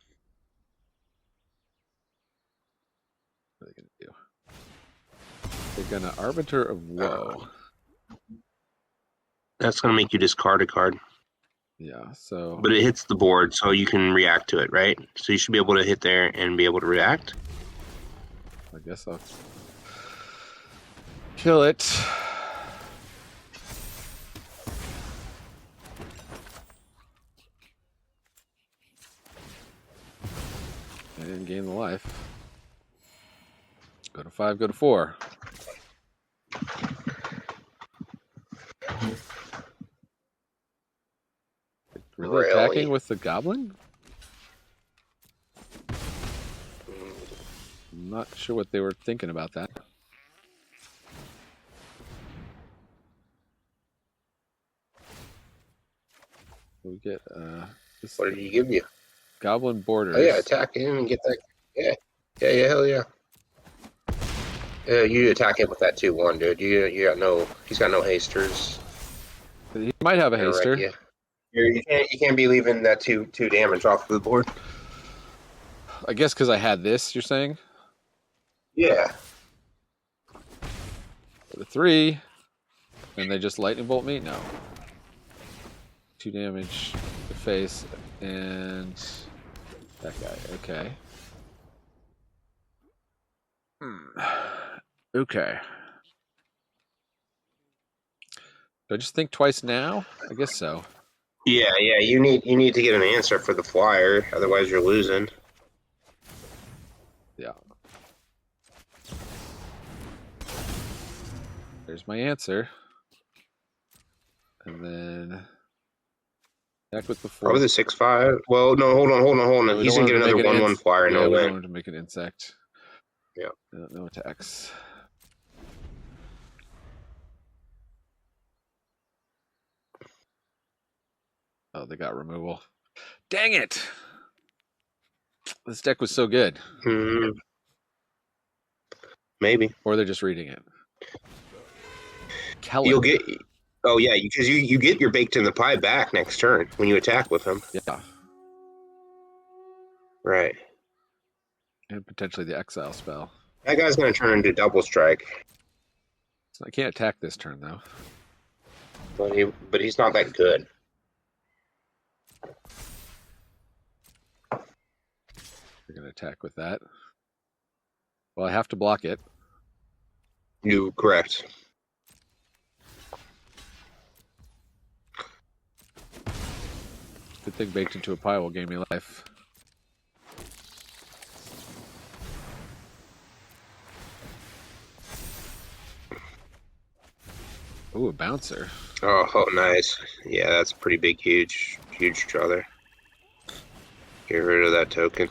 What are they gonna do? They're gonna Arbiter of Woe. That's gonna make you discard a card. Yeah, so. But it hits the board, so you can react to it, right? So you should be able to hit there and be able to react. I guess I'll kill it. I didn't gain the life. Go to 5, go to 4. Really attacking with the goblin? I'm not sure what they were thinking about that. We get this. What did he give you? Goblin Borders. Oh yeah, attack him and get that. Yeah, hell yeah. Yeah, you attack him with that 2/1, dude. You got no. He's got no hasters. He might have a Gonna wreck haster. you. You can't be leaving that two damage off the board. I guess because I had this, you're saying? Yeah. For the 3. And they just lightning bolt me? No. 2 damage to face. And that guy. Okay. Okay. Do I just think twice now? I guess so. Yeah. You need to get an answer for the flyer, otherwise you're losing. Yeah. There's my answer. And then back with the 4. Probably the 6/5. Well, no, hold on. Yeah, we He's don't gonna want get him to another make an 1/1 flyer. Yeah, No we don't win. want him to make an insect. Yeah. No attacks. Oh, they got removal. Dang it! This deck was so good. Maybe. Or they're just reading it. Kellen. You'll get. Oh yeah, because you get your baked in the pie back next turn when you attack with him. Yeah. Right. And potentially the exile spell. That guy's gonna turn into double strike. So I can't attack this turn though. But he's not that good. You're gonna attack with that. Well, I have to block it. You correct. Good thing baked into a pie will gain me life. Ooh, a bouncer. Oh, nice. Yeah, that's a pretty big, huge draw there. Get rid of that token.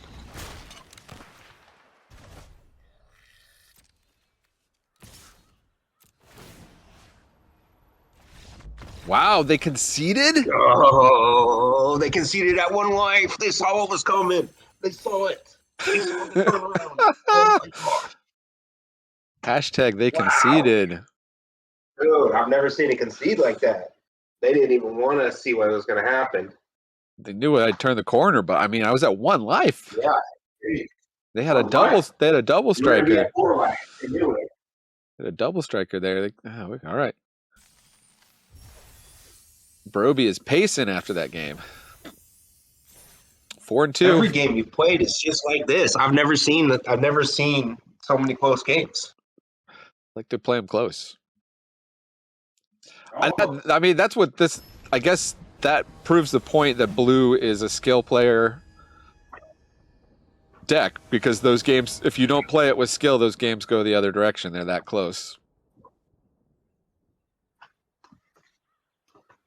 Wow, they conceded? Oh, they conceded at 1 life. They saw what was coming. They saw it. They saw the turnaround. Oh my god. Hashtag they Wow. conceded. Dude, I've never seen it concede like that. They didn't even want to see what was going to happen. They knew I'd turn the corner, but I mean, I was at 1 life. Yeah. They had a double. They had a double You're gonna be striker. at 4 life. They knew it. They had a double striker there. All right. Brobi is pacing after that game. 4-2. Every game you played is just like this. I've never seen so many close games. Like to play them close. Oh. I mean, that's what this. I guess that proves the point that blue is a skill player deck, because those games, if you don't play it with skill, those games go the other direction. They're that close.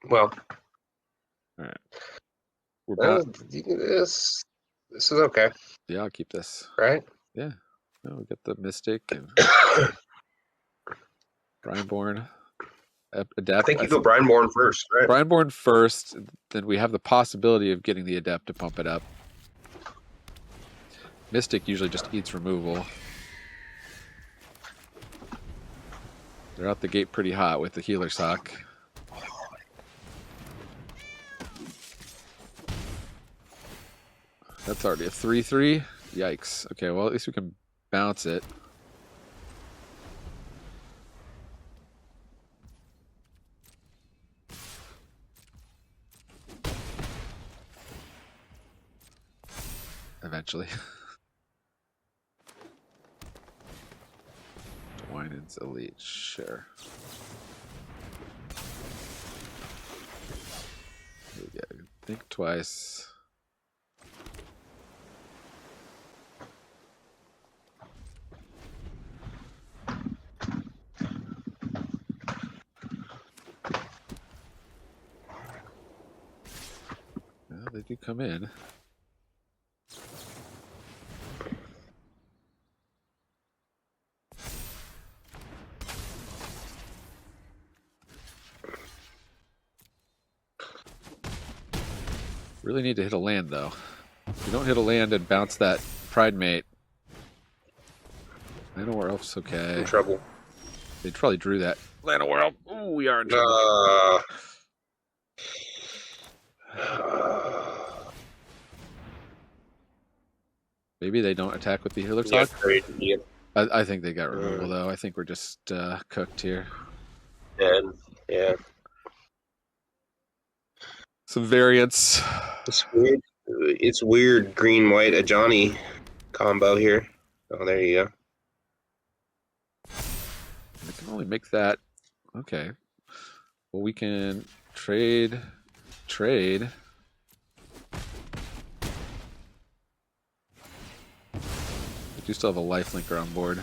Well, all right. We're back. This is okay, Yeah, I'll keep this. right? Yeah. No, we got the Mystic and Brineborn. Adept. I think you go Brineborn first, right? Brineborn first, then we have the possibility of getting the Adept to pump it up. Mystic usually just eats removal. They're out the gate pretty hot with the Healer Sock. That's already a 3/3. Yikes. Okay, well, at least we can bounce it. Eventually. Winans Elite, sure. Here we go. Think twice. Well, they do come in. Really need to hit a land, though. If you don't hit a land and bounce that Pride Mate, Llanowar Elf's okay. In trouble. They probably drew that. Llanowar Elf. Ooh, we are in trouble. Maybe they don't attack with the healer Yeah, talk. great. Yeah. I think they got removal though. I think we're just cooked here. And yeah, Some variants. it's weird. It's weird. Green white a Johnny combo here. Oh, there you go. I can only make that. Okay. Well, we can trade. We do still have a lifelinker on board.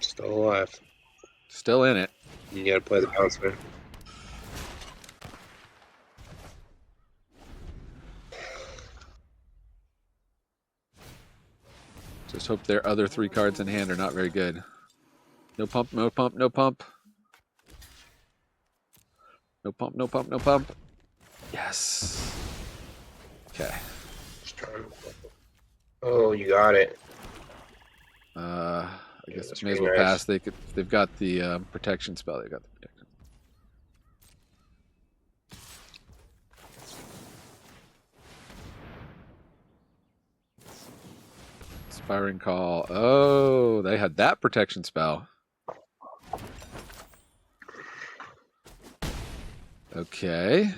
Still alive. Still in it. You gotta play the bouncer. Just hope their other 3 cards in hand are not very good. No pump, no pump, no pump. No pump, no pump, no pump. Yes. Okay. Oh, you got it. I guess that's may as pretty well nice. pass. They've got the protection spell. They got the protection. Inspiring Call. Oh, they had that protection spell. Okay.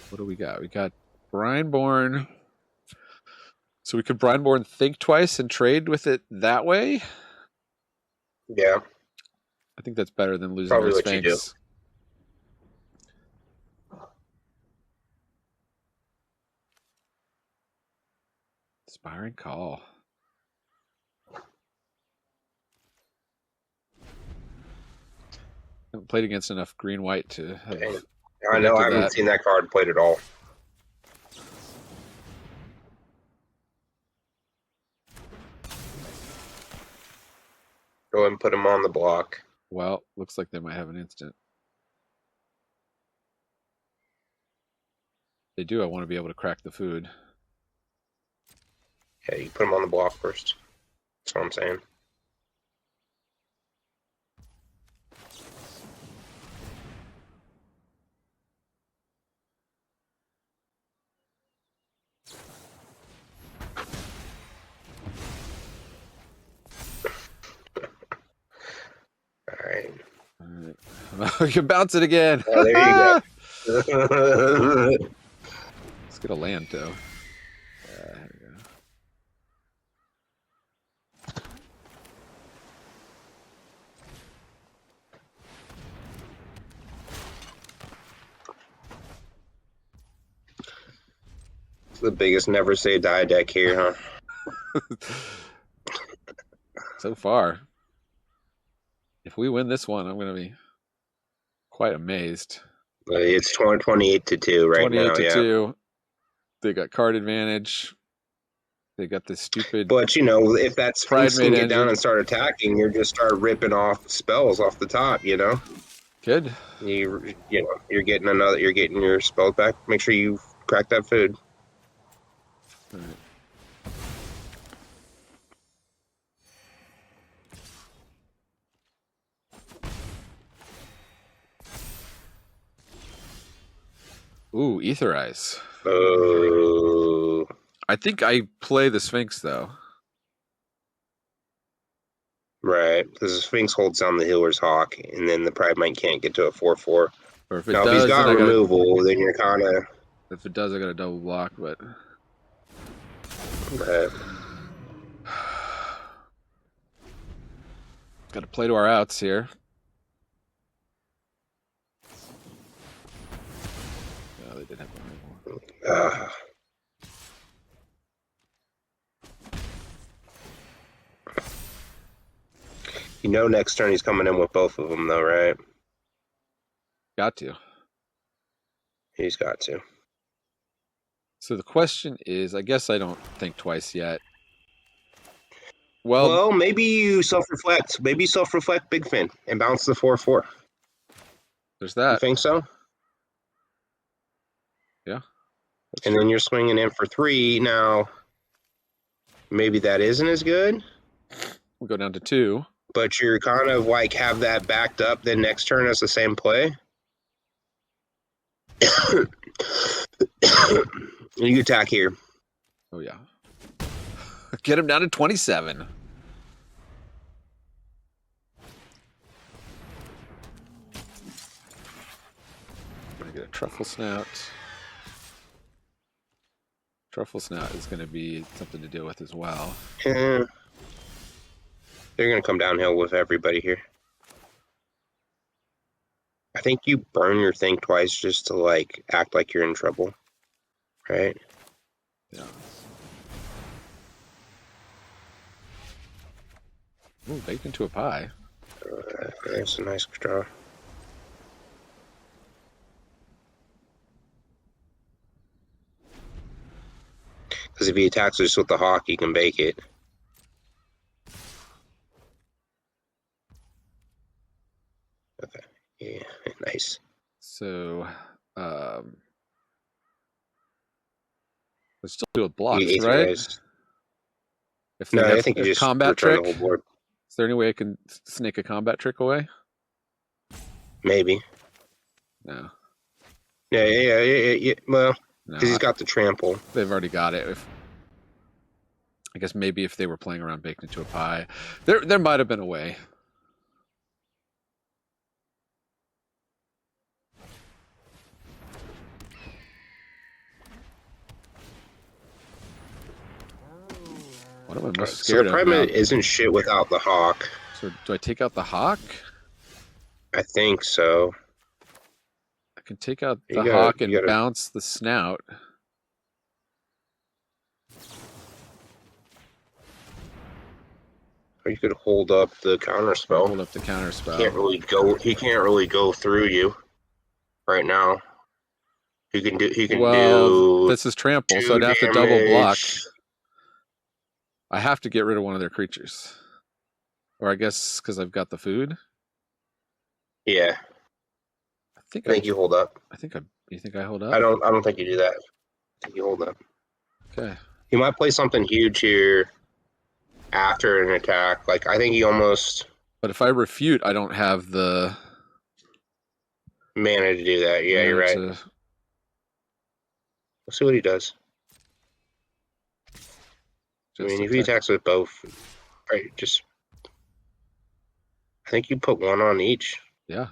What do we got? We got Brineborn. So we could Brineborn think twice and trade with it that way? Yeah. I think that's better than losing Probably our what you do. Sphinx. Inspiring Call. Haven't played against enough green-white to have Dang. I know. predicted I haven't that. seen that card played at all. Go ahead and put him on the block. Well, looks like they might have an instant. They do. I want to be able to crack the food. Yeah, you put him on the block first. That's what I'm saying. All right. All right. You can bounce it again. Oh, there you go. Let's get a land, though. Here we go. It's the biggest never say die deck here, huh? So far. If we win this one, I'm going to be quite amazed. It's 28 to 2 right 28 now. to Yeah. 2. They got card advantage. They got this stupid But you know, if that Sphinx Pride can Mate get down engine. and start attacking, you just start ripping off spells off the top. You know, Good. you're getting another. You're getting your spells back. Make sure you crack that food. All right. Ooh, Ether Eyes. Oh, I think I play the Sphinx, though. right. Because the Sphinx holds down the Healer's Hawk, and then the Pride Mite can't get to a 4/4. Or if it Now, if he's does, got then I got removal, then you're kind of. if it does, I got a double block, but got to play to our outs here. No, they did have removal. You know, next turn he's coming in with both of them, though, right? Got to. He's got to. So the question is, I guess I don't think twice yet. Well, Well, maybe you self-reflect. Maybe self-reflect Big Fin and bounce the 4/4. there's You that. think so? Yeah. And then you're swinging in for 3. Now, maybe that isn't as good. We'll go down to 2. but you're kind of like have that backed up. Then next turn is the same play. You attack here. Oh yeah. Get him down to 27. I'm gonna get a truffle snout. Truffle snout is gonna be something to deal with as well. They're gonna come downhill with everybody here. I think you burn your thing twice just to like act like you're in trouble, right? Yeah. Ooh, baked into a pie. That's a nice draw. Because if he attacks us with the hawk, he can bake it. Okay. Yeah, nice. So, let's still do with blocks, Ace right? guys. If they No, have I think you a just combat return trick. the whole board. Is there any way I can snake a combat trick away? Maybe. No. Yeah. Well, No, because he's got the trample. they've already got it. I guess maybe if they were playing around baked into a pie, there might have been a way. What am I most So scared the of prime now? isn't shit without the hawk. So do I take out the hawk? I think so. I can take out You the gotta- hawk you and gotta- bounce the snout. Or you could hold up the counter spell. Hold up the counter spell. He can't really go through you right now. He can do this is trample, so 2 I'd have to double block. damage. I have to get rid of one of their creatures. Or I guess because I've got the food. Yeah, I think I think you hold up. you think I hold up? I don't think you do that. I think you hold up. Okay. He might play something huge here after an attack. Like I think he almost But if I refute, I don't have the mana to do that. Yeah, you're right. We'll see what he does. I mean, if he attacks with both, right? I think you put one on each. Yeah.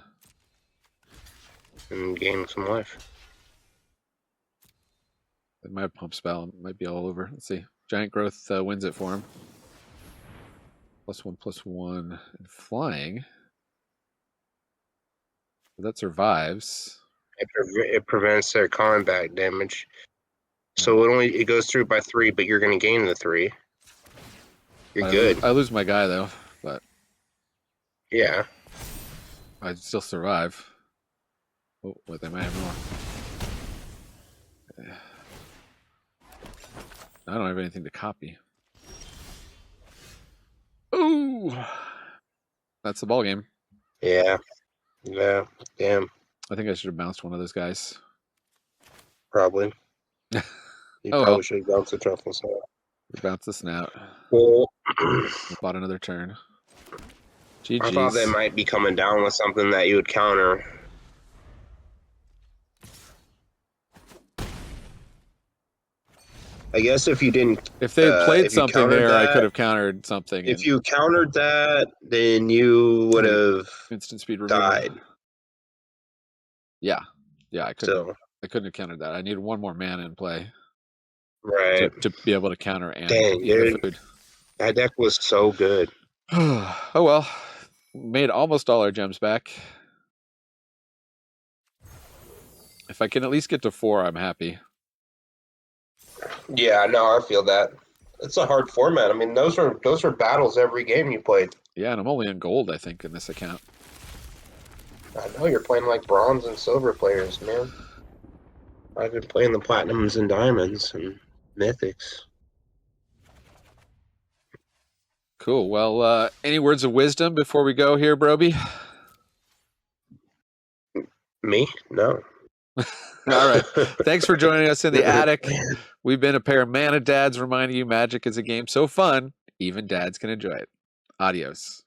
And gain some life. It might have pump spell. It might be all over. Let's see. Giant growth wins it for him. +1/+1 and flying. That survives. It prevents their combat damage. So it goes through by 3, but you're going to gain the 3. You're good. I lose my guy though, but Yeah. I still survive. Oh, wait, they might have more. I don't have anything to copy. Ooh, that's the ball game. Yeah. Yeah. Damn. I think I should have bounced one of those guys. Probably. You Oh, probably well. should have bounced the truffle snout. Bounce the snout. Well, Bought another turn. I thought they GG's. might be coming down with something that you would counter. I guess if you didn't, If they had played if you something countered there, I that- could have countered something. if and you countered that, then you would have instant speed removal. died. Yeah, I couldn't. So, I couldn't have countered that. I needed one more mana in play right. to be able to counter and Dang, eat the dude. food. That deck was so good. Oh well, made almost all our gems back. If I can at least get to 4, I'm happy. Yeah, no, I feel that. It's a hard format. I mean, those are battles every game you played. Yeah, and I'm only in gold, I think, in this account. I know you're playing like bronze and silver players, man. I've been playing the platinums and diamonds and mythics. Cool. Well, any words of wisdom before we go here, Brobi? Me? No. All right. Thanks for joining us in the attic. We've been a pair of mana dads reminding you magic is a game so fun, even dads can enjoy it. Adios.